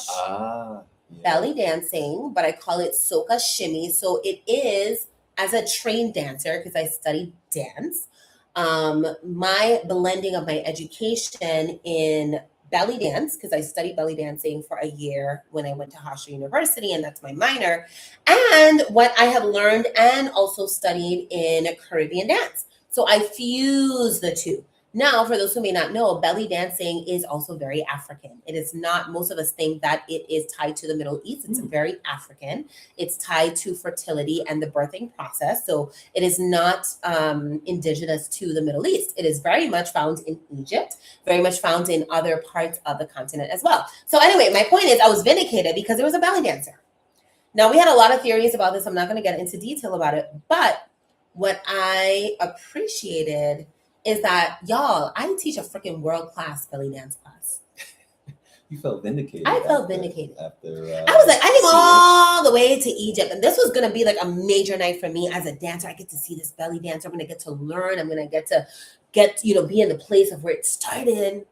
belly dancing, but I call it soca shimmy. So it is as a trained dancer, because I studied dance, my blending of my education in belly dance, because I studied belly dancing for a year when I went to Hofstra University, and that's my minor, and what I have learned and also studied in Caribbean dance. So I fuse the two. Now, for those who may not know, belly dancing is also very African. It is not, most of us think that it is tied to the Middle East. It's very African. It's tied to fertility and the birthing process. So it is not indigenous to the Middle East. It is very much found in Egypt, very much found in other parts of the continent as well. So anyway, my point is I was vindicated because there was a belly dancer. Now, we had a lot of theories about this. I'm not going to get into detail about it. But what I appreciated is that, y'all, I teach a freaking world-class belly dance class. You felt vindicated. I felt vindicated. I was like, I came all the way to Egypt, and this was going to be like a major night for me as a dancer. I get to see this belly dancer. I'm going to get to learn. I'm going to get be in the place of where it started.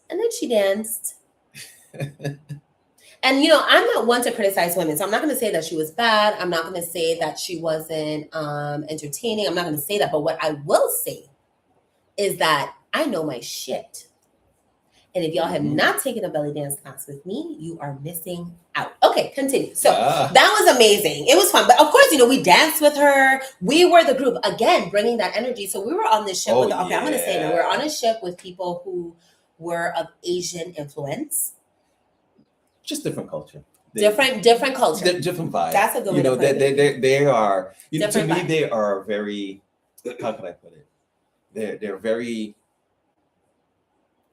And then she danced. And, I'm not one to criticize women, so I'm not going to say that she was bad. I'm not going to say that she wasn't entertaining. I'm not going to say that. But what I will say is that I know my shit. And if y'all have not taken a belly dance class with me, you are missing out. Okay, continue. So that was amazing. It was fun. But of course, we danced with her. We were the group, again, bringing that energy. So we were on this ship I'm going to say that. We were on a ship with people who were of Asian influence. Just different culture. different culture, different vibe. That's a good way to put it. They are, to Different me, vibe. they are very, how can I put it? They're very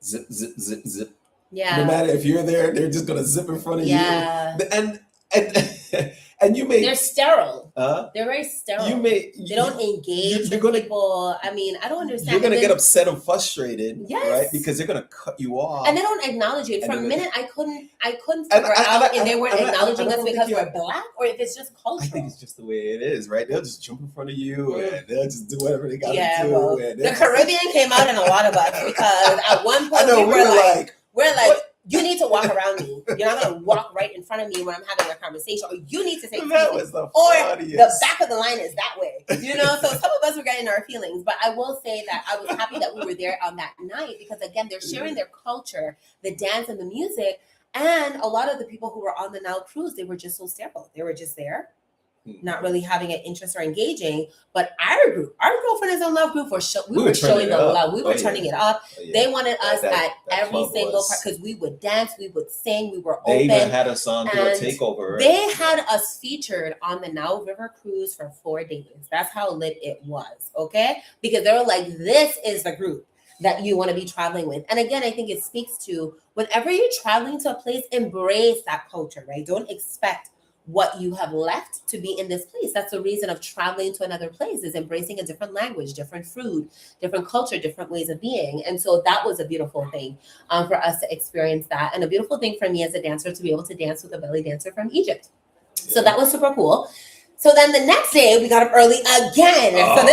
zip, zip, zip, zip. Yeah. No matter if you're there, they're just gonna zip in front of you. And you may, they're sterile. They're very sterile. They don't engage with people. I mean, I don't understand. You're gonna get upset and frustrated, yes, right? Because they're gonna cut you off, and they don't acknowledge you. For a minute, I couldn't figure out if they weren't acknowledging us because we're black or if it's just cultural. I think it's just the way it is, right? They'll just jump in front of you and they'll just do whatever they gotta do. Well, the Caribbean came out in a lot of us because at one point we were like, you need to walk around me. You're not going to walk right in front of me when I'm having a conversation, or you need to say something. Or the back of the line is that way. So some of us were getting our feelings, but I will say that I was happy that we were there on that night because, again, they're sharing their culture, the dance and the music, and a lot of the people who were on the Nile cruise, they were just so sterile. They were just there, not really having an interest or engaging. But our group, our Girlfriendism Love group, we were showing the love. We were turning it up. They wanted us at every single part because we would dance, we would sing, we were open. They even had us on to a takeover. They had us featured on the Nile River cruise for 4 days. That's how lit it was, okay? Because they were like, this is the group that you want to be traveling with. And again, I think it speaks to whenever you're traveling to a place, embrace that culture, right? Don't expect what you have left to be in this place. That's the reason of traveling to another place, is embracing a different language, different food, different culture, different ways of being. And so that was a beautiful thing for us to experience that. And a beautiful thing for me as a dancer to be able to dance with a belly dancer from Egypt. So that was super cool. So then the next day we got up early again. So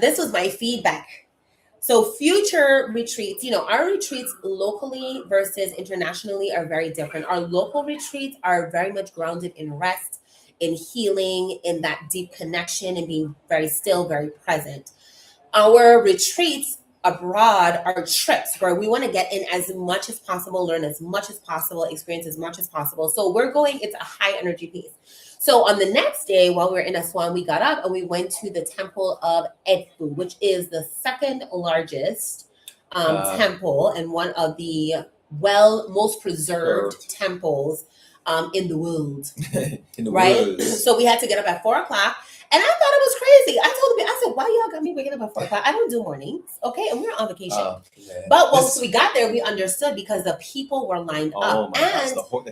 this was my feedback. So future retreats, our retreats locally versus internationally are very different. Our local retreats are very much grounded in rest, in healing, in that deep connection, and being very still, very present. Our retreats abroad are trips where we want to get in as much as possible, learn as much as possible, experience as much as possible. So it's a high energy piece. So on the next day, while we were in Aswan, we got up and we went to the temple of Edfu, which is the second largest temple and one of the most preserved temples in the world. Right? So we had to get up at 4:00. And I thought it was crazy. I said, why y'all got me waking up at 4:00? I don't do mornings, okay? And we were on vacation. But once we got there, we understood because the people were lined up. Oh my gosh, the horse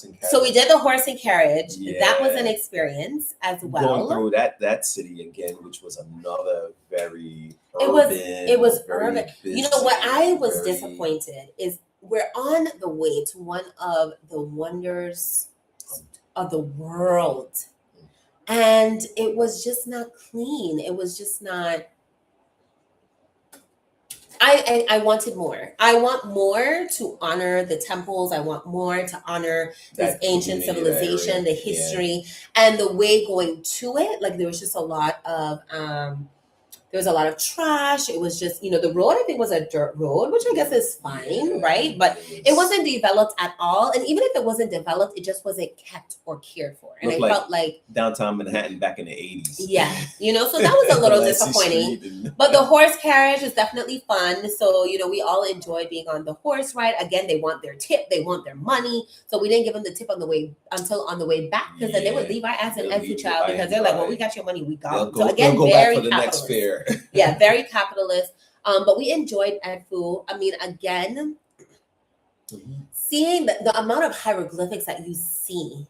and carriage. So we did the horse and carriage. Yeah. That was an experience as well. Going through that city again, which was another very urban. It was urban. Busy, what I was disappointed is we're on the way to one of the wonders of the world. And it was just not clean. It was just not. I wanted more. I want more to honor the temples. I want more to honor this ancient civilization, the history, and the way going to it. Like there was just a lot of trash. It was just, the road I think was a dirt road, which I guess is fine, right? But it wasn't developed at all. And even if it wasn't developed, it just wasn't kept or cared for. And I felt like downtown Manhattan back in the 80s. Yeah. So that was a little disappointing. But the horse carriage is definitely fun. So, we all enjoyed being on the horse ride. Again, they want their tip. They want their money. So we didn't give them the tip until on the way back, because then they would leave our ass in Edfu, child, because they're like, well, we got your money, we got it. So again, go very back for the capitalist. Next fair. Yeah, very capitalist. But we enjoyed Edfu. I mean, again, seeing the amount of hieroglyphics that you see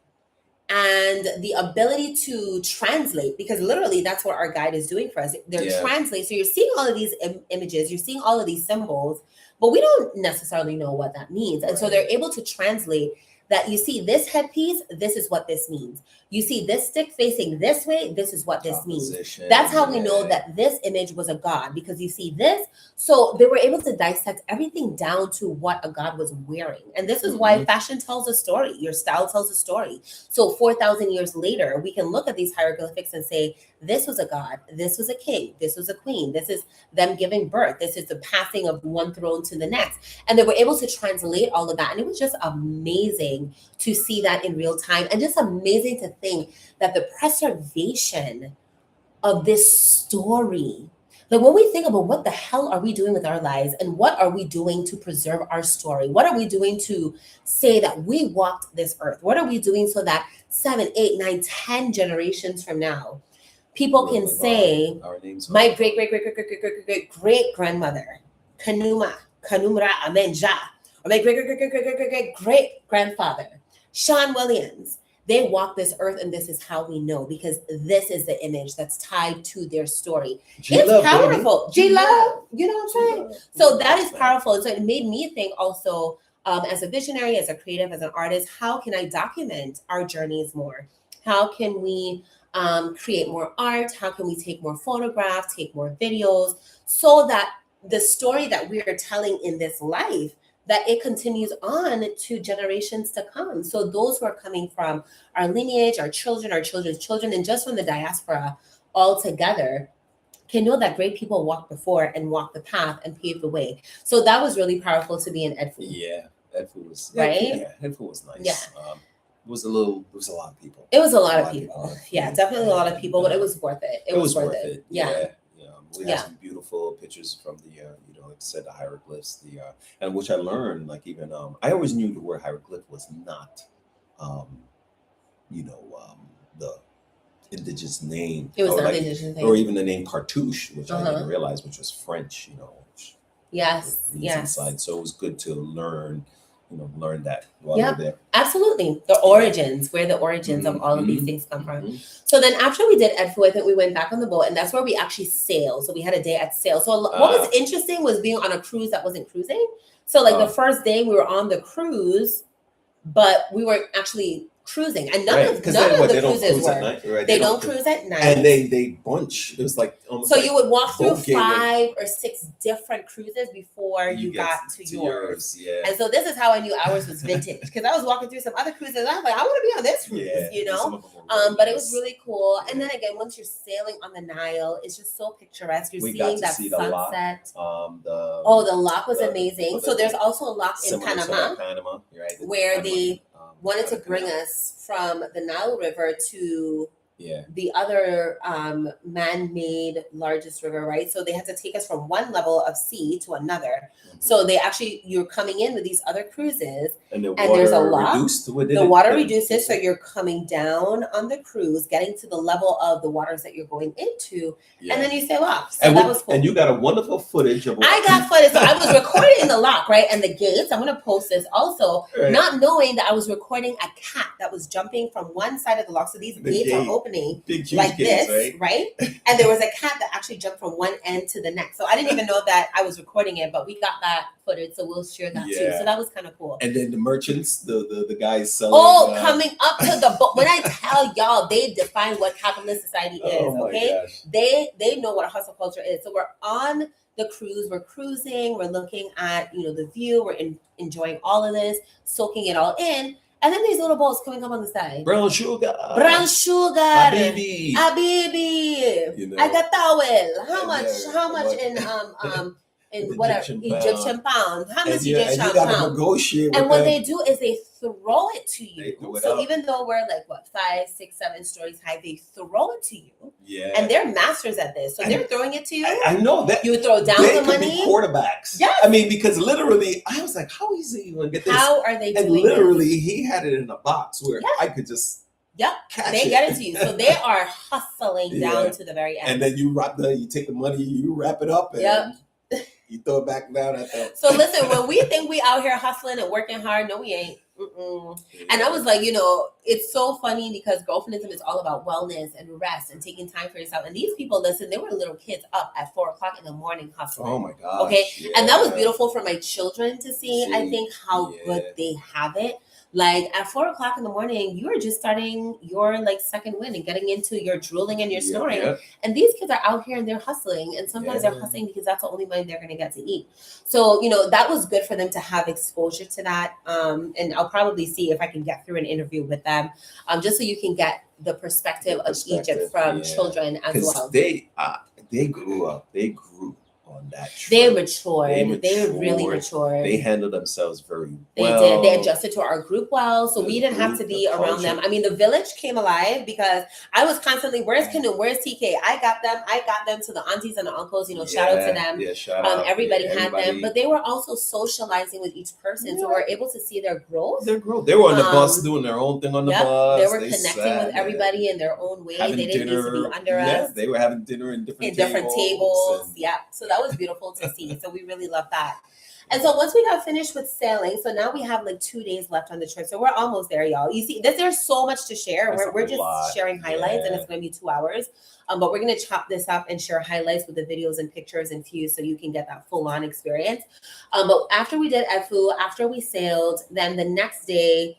and the ability to translate, because literally that's what our guide is doing for us. They're translating. So you're seeing all of these images, you're seeing all of these symbols, but we don't necessarily know what that means. And so they're able to translate that. You see this headpiece, this is what this means. You see this stick facing this way, this is what this means. That's how we know that this image was a god, because you see this. So they were able to dissect everything down to what a god was wearing. And this is why fashion tells a story. Your style tells a story. So 4,000 years later, we can look at these hieroglyphics and say, this was a god, this was a king, this was a queen, this is them giving birth, this is the passing of one throne to the next. And they were able to translate all of that. And it was just amazing to see that in real time, and just amazing to think that the preservation of this story Like when we think about what the hell are we doing with our lives and what are we doing to preserve our story? What are we doing to say that we walked this earth? What are we doing so that 7, 8, 9, 10 generations from now, people can say, my great grandmother, Kanumra Amenja, or my great grandfather, Sean Williams. They walk this earth, and this is how we know, because this is the image that's tied to their story. It's powerful. G-Love, you know what I'm saying? So that is powerful. And so it made me think also, as a visionary, as a creative, as an artist, how can I document our journeys more? How can we create more art? How can we take more photographs, take more videos, so that the story that we are telling in this life, that it continues on to generations to come. So those who are coming from our lineage, our children's children, and just from the diaspora all together can know that great people walked before and walked the path and paved the way. So that was really powerful to be in EdFu. Yeah, EdFu was right. Yeah, EdFu was nice. Yeah. It was a lot of people. It was a lot of people. Yeah, definitely a lot of people, but it was worth it. It was worth it. Yeah. We had some beautiful pictures from the, like I said, the hieroglyphs, and which I learned, like even, I always knew the word hieroglyph was not, the indigenous name. It was not the indigenous name. Or even the name cartouche, which I didn't realize, which was French, Yes. Inside. So it was good to learn that while you're there. Absolutely. The origins, where the origins of all of these things come from. So then after we did EdFu, I think we went back on the boat, and that's where we actually sailed. So we had a day at sail. So what was interesting was being on a cruise that wasn't cruising. So like the first day we were on the cruise, but we weren't actually cruising, and none of the cruises were. They don't cruise at night, and they bunch. It was like so you would walk through 5 or 6 different cruises before you got to yours. Yeah. And so this is how I knew ours was vintage, because I was walking through some other cruises, and I was like, I want to be on this cruise, but it was really cool. And then again, once you're sailing on the Nile, it's just so picturesque. You're seeing that sunset. The lock was amazing. So there's also a lock in Panama, where they wanted to bring us from the Nile River to the other man-made largest river, right? So they had to take us from one level of sea to another. So they actually, you're coming in with these other cruises, and there's a lock. The water reduces, so you're coming down on the cruise, getting to the level of the waters that you're going into, and then you sail off. So that was cool. And you got a wonderful footage of. I got footage. So I was recording in the lock, right, and the gates. I'm going to post this also, not knowing that I was recording a cat that was jumping from one side of the lock. So these gates are opening like gates, this, right? And there was a cat that actually jumped from one end to the next. So I didn't even know that I was recording it, but we got that footage, so we'll share that too. So that was kind of cool. And then the merchants, the guys selling. Coming up to the boat. When I tell y'all, they define what capitalist society is. Okay, they know what a hustle culture is. So we're on the cruise, we're cruising, we're looking at the view, we're enjoying all of this, soaking it all in. And then these little boats coming up on the side. Brown sugar. Habibi. I got towel. How much in whatever Egyptian pound? How much Egyptian pound? And what they do is they throw it to you. So even though we're like 5, 6, 7 stories high, they throw it to you. Yeah. And they're masters at this. So they're throwing it to you. I know that. You throw down the money. They could be quarterbacks. Yes. I mean, because literally, I was like, how is he going to get this? How are they doing it? And literally, he had it in a box where I could just they get it to you. So they are hustling down to the very end. And then you take the money, you wrap it up, and you throw it back down at that. So listen, when we think we out here hustling and working hard, no, we ain't. And I was like, it's so funny because girlfriendism is all about wellness and rest and taking time for yourself. And these people, listen, they were little kids up at 4:00 in the morning hustling. Oh my God. Okay. Yeah. And that was beautiful for my children to see. I think how good they have it. Like at 4:00 in the morning, you are just starting your second win and getting into your drooling and your snoring. Yeah. And these kids are out here and they're hustling. And sometimes they're hustling because that's the only money they're going to get to eat. So, that was good for them to have exposure to that. And I'll probably see if I can get through an interview with them, just so you can get the perspective of Egypt from children as well. They grew on that trip. They matured. They really matured. They handled themselves very well. They did. They adjusted to our group well, so we didn't have to be around them. I mean, the village came alive because I was constantly, where's Canoe? Where's TK? I got them to the aunties and the uncles. Shout out to them. Yeah, shout out. Everybody had them, but they were also socializing with each person, so we're able to see their growth. They were on the bus doing their own thing on the bus. They were connecting with everybody in their own way. They didn't need to be under us. They were having dinner in different tables. Yeah, so that was beautiful to see. So we really love that. And so once we got finished with sailing, so now we have like 2 days left on the trip. So we're almost there, y'all. You see, there's so much to share. We're just sharing highlights, and it's going to be 2 hours. But we're going to chop this up and share highlights with the videos and pictures and views so you can get that full-on experience. But after we did Efu, after we sailed, then the next day,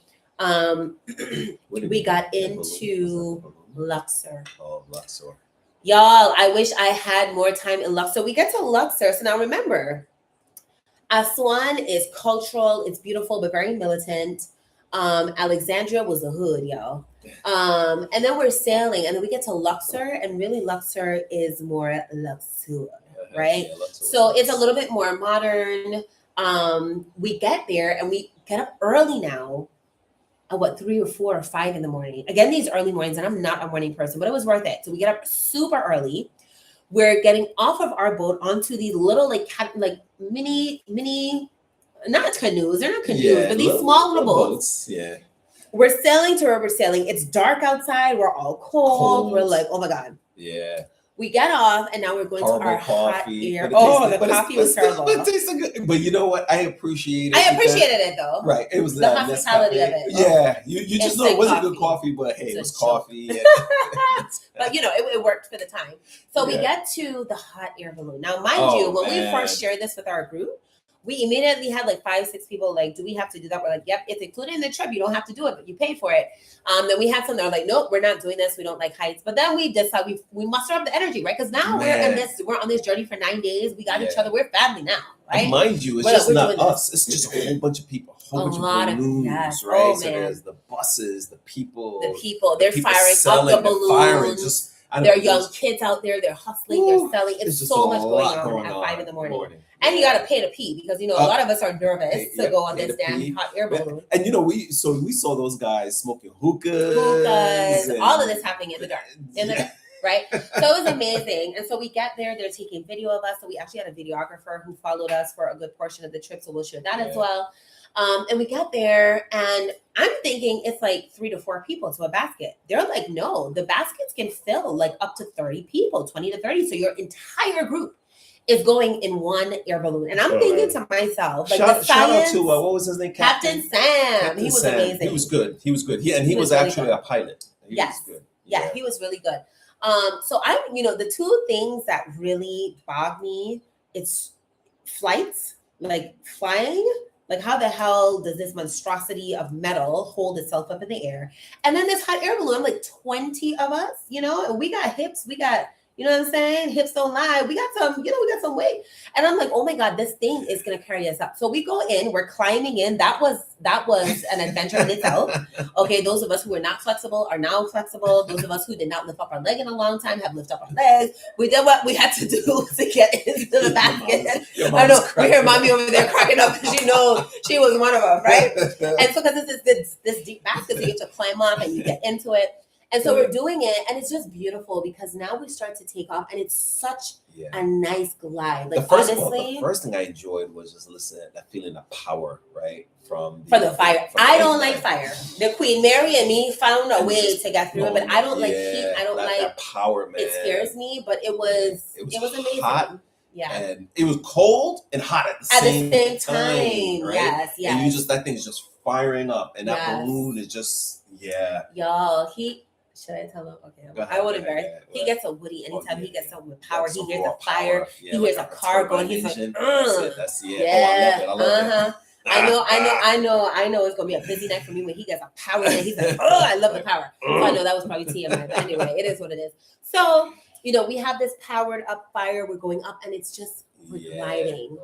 we got into Luxor. Oh, Luxor. Y'all, I wish I had more time in Luxor. We get to Luxor. So now remember, Aswan is cultural. It's beautiful, but very militant. Alexandria was the hood, y'all. And then we're sailing, and then we get to Luxor, and really Luxor is more Luxor, right? Yeah, so it's a little bit more modern. We get there, and we get up early now. 3 or 4 or 5 in the morning. Again, these early mornings, and I'm not a morning person, but it was worth it. So we get up super early. We're getting off of our boat onto these little like mini, not canoes. They're not canoes, but these small little boats. Yeah. We're sailing to where we're sailing. It's dark outside. We're all cold. We're like, oh my God. Yeah. We get off, and now we're going horrible to our coffee. hot air. The coffee was terrible. But it tasted good. But you know what? I appreciated it though. Right. It was the hospitality of it. Yeah. You just know it wasn't good coffee, but hey, it was coffee. But it worked for the time. So we get to the hot air balloon. Now, mind you, when we first shared this with our group, we immediately had like 5-6 people like, do we have to do that? We're like, yep, it's included in the trip. You don't have to do it, but you pay for it. Then we had some that were like, nope, we're not doing this. We don't like heights. But then we decided we muster up the energy, right? Because now we're on this journey for 9 days. We got each other. We're family now, right? And mind you, it's just not us. It's just a whole bunch of people. A whole bunch of balloons, right? Oh, so there's the buses, the people. They're firing up the balloons. There are young kids out there. They're hustling. They're selling. It's so much going on at 5 in the morning. And you got to pay to pee because, a lot of us are nervous to go on this damn hot air balloon. And, we saw those guys smoking hookahs. And all of this happening in the dark. Right? So it was amazing. And so we get there. They're taking video of us. So we actually had a videographer who followed us for a good portion of the trip. So we'll share that as well. And we got there, and I'm thinking it's like 3 to 4 people to a basket. They're like, no, the baskets can fill like up to 30 people, 20 to 30. So your entire group is going in one air balloon. And I'm thinking to myself, like shout out to, what was his name? Captain Sam. He was amazing. He was good. He was actually a pilot. He was good. Yeah, he was really good. So the 2 things that really bog me, it's flights, like flying. Like, how the hell does this monstrosity of metal hold itself up in the air? And then this hot air balloon, like 20 of us, and we got hips, we got, you know what I'm saying? Hips don't lie. We got some, we got some weight. And I'm like, oh my God, this thing is going to carry us up. So we go in, we're climbing in. That was an adventure in itself. Okay. Those of us who were not flexible are now flexible. Those of us who did not lift up our leg in a long time have lifted up our legs. We did what we had to do to get into the basket. I know we hear mommy over there cracking up because she knows she was one of them, right? And so because it's this deep basket, so you have to climb up and you get into it. And so we're doing it, and it's just beautiful because now we start to take off, and it's such a nice glide. Like, the first thing I enjoyed was just listening, that feeling of power, right? From the fire. I don't like fire. The Queen Mary and me found a way to get through it, but I don't like heat. I don't like that power, man. It scares me, but it was amazing. Hot. Yeah. And it was cold and hot at the same time. Right? Yes. And that thing's just firing up, and that balloon is just Y'all, should I tell him? Okay, I won't embarrass. He gets a Woody anytime he gets something with power. He hears a fire. He hears a car going. He's like, That's I love it. I know it's gonna be a busy night for me when he gets a power. And he's like, oh, I love the power. So I know that was probably TMI, but anyway, it is what it is. So we have this powered up fire. We're going up, and it's just gliding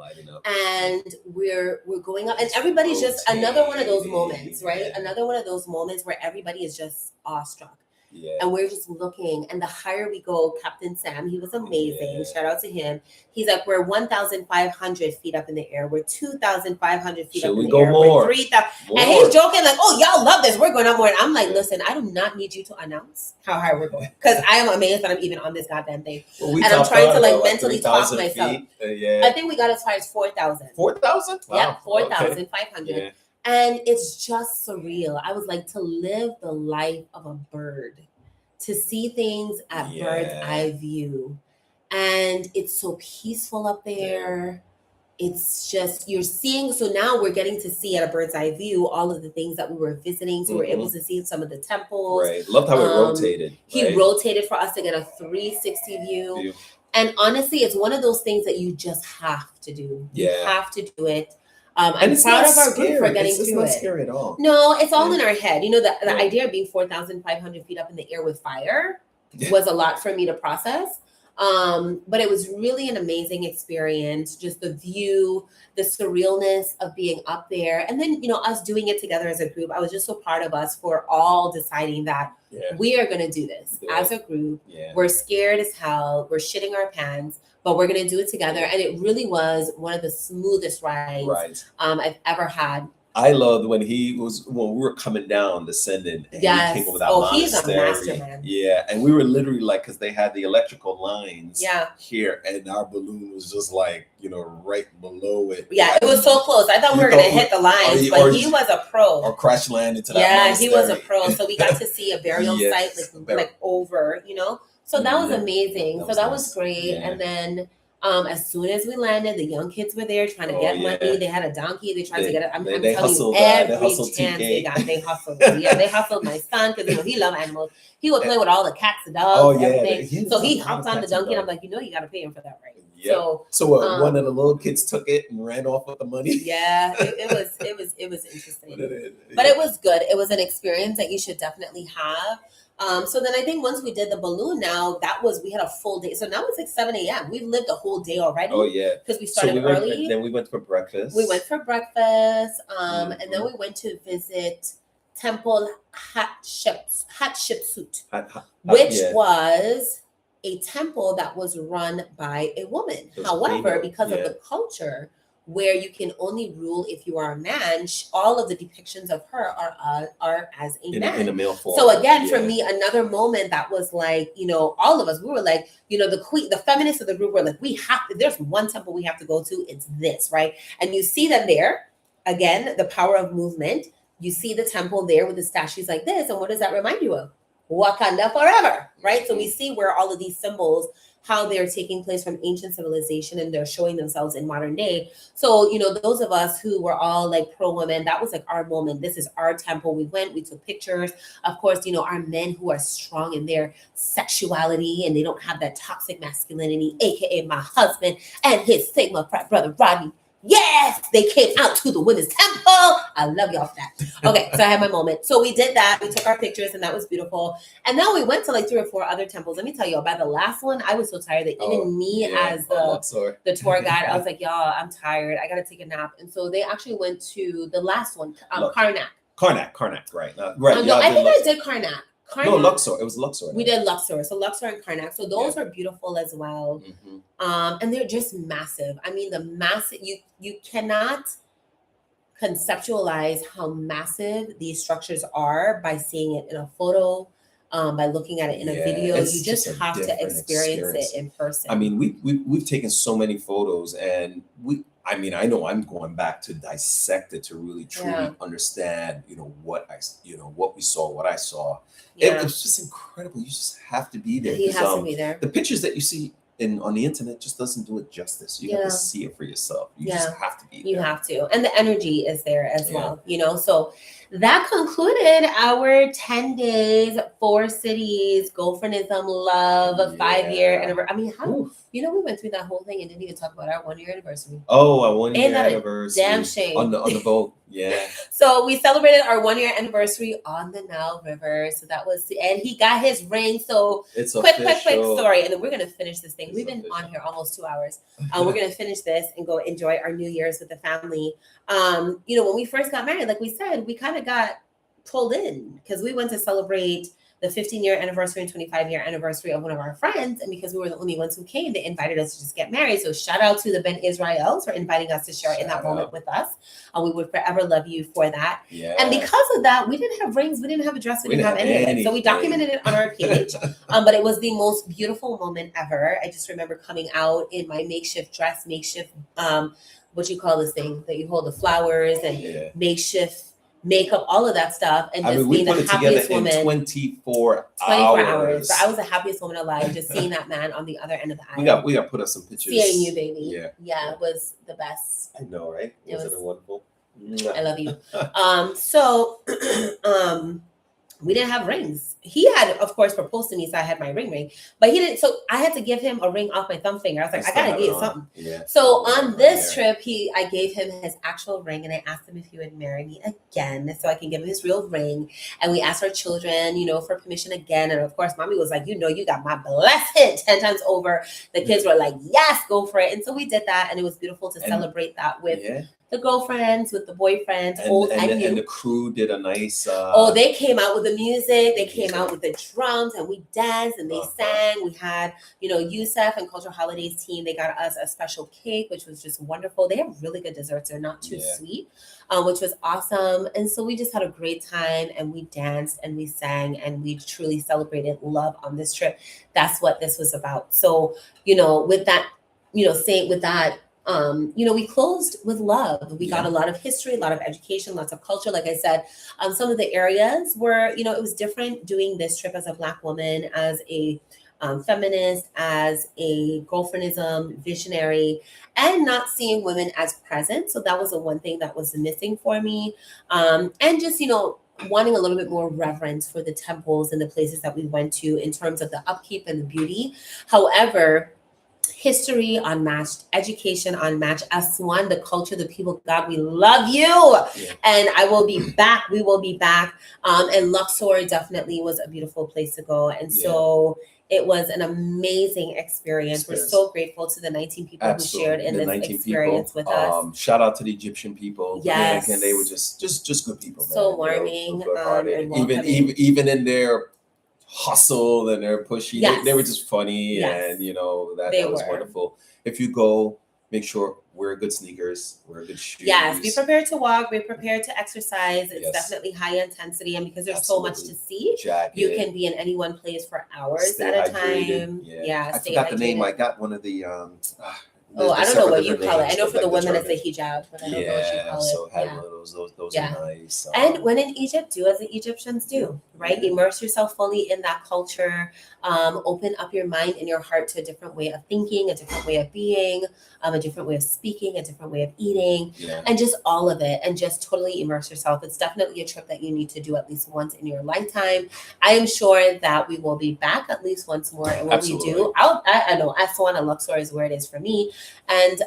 and we're going up, and everybody's just another one of those moments, right? Another one of those moments where everybody is just awestruck. Yeah. And we're just looking. And the higher we go, Captain Sam, he was amazing. Yeah. Shout out to him. He's like, we're 1,500 feet up in the air. We're 2,500 feet up in the air. More? We're 3,000. And he's joking like, oh, y'all love this. We're going up more. And I'm like, Yeah. listen, I do not need you to announce how high we're going. Because I am amazed that I'm even on this goddamn thing. Well, and I'm trying to like 3, mentally talk myself. Yeah. I think we got as high as 4,000. 4,000? Wow. Yep, 4,500. Okay. Yeah. And it's just surreal. I was like, to live the life of a bird, to see things at bird's eye view. And it's so peaceful up there. It's just, you're seeing, so now we're getting to see at a bird's eye view all of the things that we were visiting. So we're able to see some of the temples. Right. Loved how it rotated. He rotated for us to get a 360 view. And honestly, it's one of those things that you just have to do. You have to do it. I'm proud of our group for getting through it. It's not scary at all. No, it's all in our head. You know, the idea of being 4,500 feet up in the air with fire was a lot for me to process. But it was really an amazing experience. Just the view, the surrealness of being up there. And then, you know, us doing it together as a group. I was just so proud of us for all deciding that we are going to do this as a group. We're scared as hell. We're shitting our pants, but we're going to do it together. And it really was one of the smoothest rides I've ever had. I loved when we were coming down, descending, and he came over that monastery. He's a master, man. Yeah, and we were literally like, because they had the electrical lines here, and our balloon was just like, you know, right below it. Yeah, it was so close. I thought we were going to hit the lines, but he was a pro. Or crash land into that monastery. He was a pro. So we got to see a burial site like over, you know. So that was amazing. That was great. Yeah. And then as soon as we landed, the young kids were there trying to get money. They had a donkey. They tried to get it. I'm telling you, every chance they got, they hustled. They hustled my son because, you know, he loved animals. He would play with all the cats, the dogs, everything. So he hopped on the donkey, and I'm like, you know, you got to pay him for that, right? So one of the little kids took it and ran off with the money. Yeah, it was interesting, but it was good. It was an experience that you should definitely have. So then I think once we did the balloon, we had a full day. So now it's like 7 a.m. We've lived a whole day already. Oh yeah, because we started early. Then we went for breakfast. And then we went to visit Temple Hatshepsut, which was a temple that was run by a woman. However, because of the culture, where you can only rule if you are a man, all of the depictions of her are as a man. In a male form. So again, for me, another moment that was like, you know, all of us, we were like, you know, the feminists of the group were like, there's one temple we have to go to, it's this, right? And you see them there, again, the power of movement. You see the temple there with the statues like this, and what does that remind you of? Wakanda forever, right? So we see where all of these symbols, how they're taking place from ancient civilization, and they're showing themselves in modern day. So, you know, those of us who were all like pro women, that was like our moment. This is our temple. We went, we took pictures. Of course, you know, our men who are strong in their sexuality and they don't have that toxic masculinity, aka my husband and his Sigma frat brother Rodney. Yes, they came out to the women's temple. I love y'all for that. Okay, so I had my moment. So we did that. We took our pictures, and that was beautiful. And then we went to like 3 or 4 other temples. Let me tell you, by the last one, I was so tired that even me as the tour guide, I was like, y'all, I'm tired. I got to take a nap. And so they actually went to the last one, Karnak. Karnak, right. No, I think I did Karnak. No, Luxor. It was Luxor. We did Luxor. So Luxor and Karnak. So those are beautiful as well. And they're just massive. I mean, the massive, you cannot conceptualize how massive these structures are by seeing it in a photo, by looking at it in a video. You just have to experience it in person. I mean, we've taken so many photos, and I know I'm going back to dissect it to really truly understand, what we saw, what I saw. It was just incredible. You just have to be there. He has to be there. The pictures that you see on the internet just doesn't do it justice. You have to see it for yourself. You just have to be there. You have to. And the energy is there as well, So that concluded our 10 days, 4 cities, Girlfriendism Love, 5-year anniversary. I mean, we went through that whole thing and didn't even talk about our 1-year anniversary. Oh, our 1-year anniversary. Damn shame. On the boat. Yeah. So we celebrated our 1-year anniversary on the Nile River. So that was, and he got his ring. So it's quick story. And then we're going to finish this thing. We've been on here almost 2 hours. We're going to finish this and go enjoy our New Year's with the family. When we first got married, like we said, we kind of got pulled in because we went to celebrate the 15-year anniversary and 25-year anniversary of one of our friends. And because we were the only ones who came, they invited us to just get married. So shout out to the Ben Israels for inviting us to share in that moment with us. We would forever love you for that. Yeah. And because of that, we didn't have rings, we didn't have a dress, we didn't have any of it. So we documented it on our page. But it was the most beautiful moment ever. I just remember coming out in my makeshift dress, makeshift what you call this thing that you hold the flowers and makeshift makeup, all of that stuff, and just being the happiest woman. In 24 hours. So I was the happiest woman alive, just seeing that man on the other end of the aisle. We got to put up some pictures. Seeing you, baby. Yeah, it was the best. I know, right? Wasn't it wonderful? I love you. We didn't have rings. He had, of course, proposed to me, so I had my ring. But he didn't. So I had to give him a ring off my thumb finger. I was like, I gotta give you something. Yeah. So on this trip, I gave him his actual ring, and I asked him if he would marry me again, so I can give him his real ring. And we asked our children, for permission again. And of course, mommy was like, you got my blessed 10 times over. The kids were like, yes, go for it. And so we did that, and it was beautiful to celebrate that with the girlfriends, with the boyfriends, old and new. And the crew did a nice... they came out with the music. They came out with the drums, and we danced, and they sang. We had, Youssef and Cultural Holidays team. They got us a special cake, which was just wonderful. They have really good desserts. They're not too sweet, which was awesome. And so we just had a great time, and we danced, and we sang, and we truly celebrated love on this trip. That's what this was about. So, with that, we closed with love. We got a lot of history, a lot of education, lots of culture. Like I said, some of the areas where, it was different doing this trip as a Black woman, as a feminist, as a girlfriendism visionary, and not seeing women as present. So that was the one thing that was missing for me. And just, wanting a little bit more reverence for the temples and the places that we went to in terms of the upkeep and the beauty. However, history unmatched, education unmatched, Aswan, the culture, the people, God, we love you. Yeah. And I will be back. We will be back. And Luxor definitely was a beautiful place to go. And so it was an amazing experience. We're so grateful to the 19 people who shared in this experience with us. Shout out to the Egyptian people. Yes. And they were just good people. So warming. Even in their hustle and they're pushy. They were just funny, and that was wonderful. If you go, make sure wear good sneakers, wear good shoes. Yes, be prepared to walk, be prepared to exercise. It's definitely high intensity, and because there's so much to see, you can be in any one place for hours at a time. I forgot the name. I got one of the I don't know what you call it. I know for the women it's a hijab, but I don't know what you call it. So have one of those are nice. And when in Egypt, do as the Egyptians do, right? Immerse yourself fully in that culture. Open up your mind and your heart to a different way of thinking, a different way of being, a different way of speaking, a different way of eating, and just all of it, and just totally immerse yourself. It's definitely a trip that you need to do at least once in your lifetime. I am sure that we will be back at least once more. And when we do, I know Aswan and Luxor is where it is for me. And,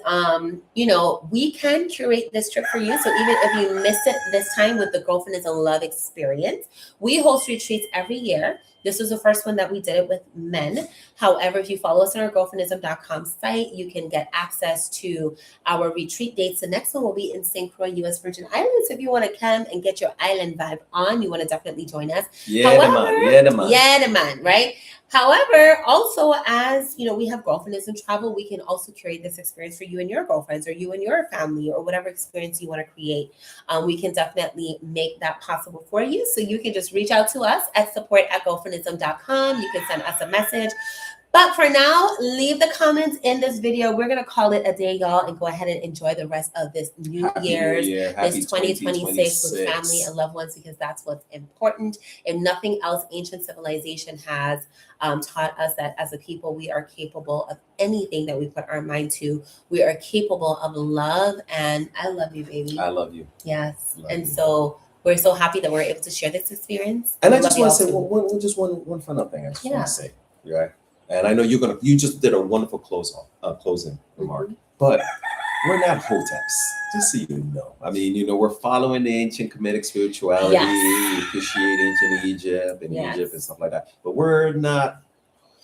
we can curate this trip for you. So even if you missed it this time with the Girlfriendism Love experience, we host retreats every year. This was the first one that we did it with men. However, if you follow us on our girlfriendism.com site, you can get access to our retreat dates. The next one will be in St. Croix, U.S. Virgin Islands. If you want to come and get your island vibe on, you want to definitely join us. The man, right? However, also as, we have Girlfriendism Travel, we can also curate this experience for you and your girlfriends or you and your family or whatever experience you want to create. We can definitely make that possible for you. So you can just reach out to us at support@girlfriendism.com. You can send us a message. But for now, leave the comments in this video. We're going to call it a day, y'all, and go ahead and enjoy the rest of this Happy New Year. This 2026 with family and loved ones, because that's what's important. If nothing else, ancient civilization has taught us that as a people, we are capable of anything that we put our mind to. We are capable of love, and I love you, baby. I love you. Yes. So we're so happy that we're able to share this experience. And I just want to say one final thing. I just want to say, right? And I know you just did a wonderful closing remark, but we're not hoteps, just so you know. I mean, we're following the ancient Kemetic spirituality, we appreciate ancient Egypt and stuff like that, but we're not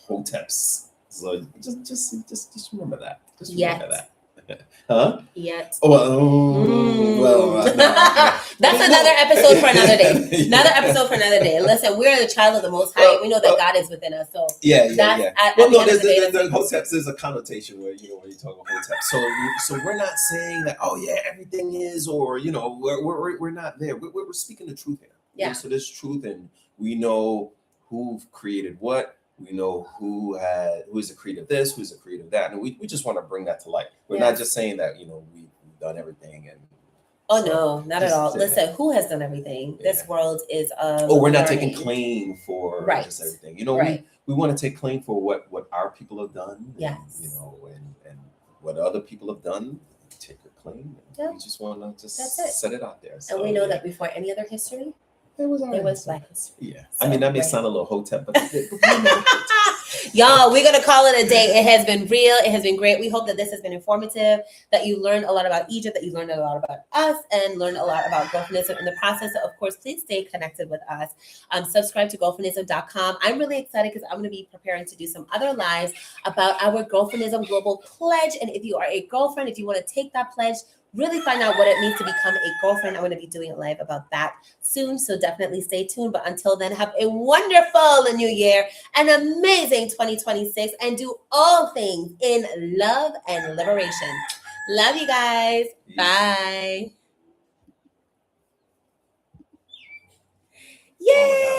hoteps. So just remember that. Just remember that. Huh? Yet. Well, That's another episode for another day. Another episode for another day. Listen, we're the child of the Most High. We know that God is within us. So yeah. Well, no, there's hoteps. There's a connotation where when you talk about hotep. So we're not saying that. Oh yeah, everything is, or we're not there. We're speaking the truth here. Yeah. So there's truth, and we know who created what. We know who is the creator of this, who's the creator of that, and we just want to bring that to light. We're not just saying that we've done everything and. Oh, no, not at all. Listen, who has done everything? Yeah. This world is we're not taking claim for just everything. We want to take claim for what our people have done. Yes. And what other people have done. Take a claim. We just want to set it out there. So, and we know that before any other history, it was Black history. Yeah. So, I mean, that may sound a little hotep, but y'all, we're going to call it a day. It has been real. It has been great. We hope that this has been informative, that you learned a lot about Egypt, that you learned a lot about us, and learned a lot about Girlfriendism in the process. So, of course, please stay connected with us. Subscribe to girlfriendism.com. I'm really excited because I'm going to be preparing to do some other lives about our Girlfriendism Global Pledge. And if you are a girlfriend, if you want to take that pledge, really find out what it means to become a girlfriend. I'm going to be doing a live about that soon, so definitely stay tuned. But until then, have a wonderful new year, an amazing 2026, and do all things in love and liberation. Love you guys. Bye. Yay!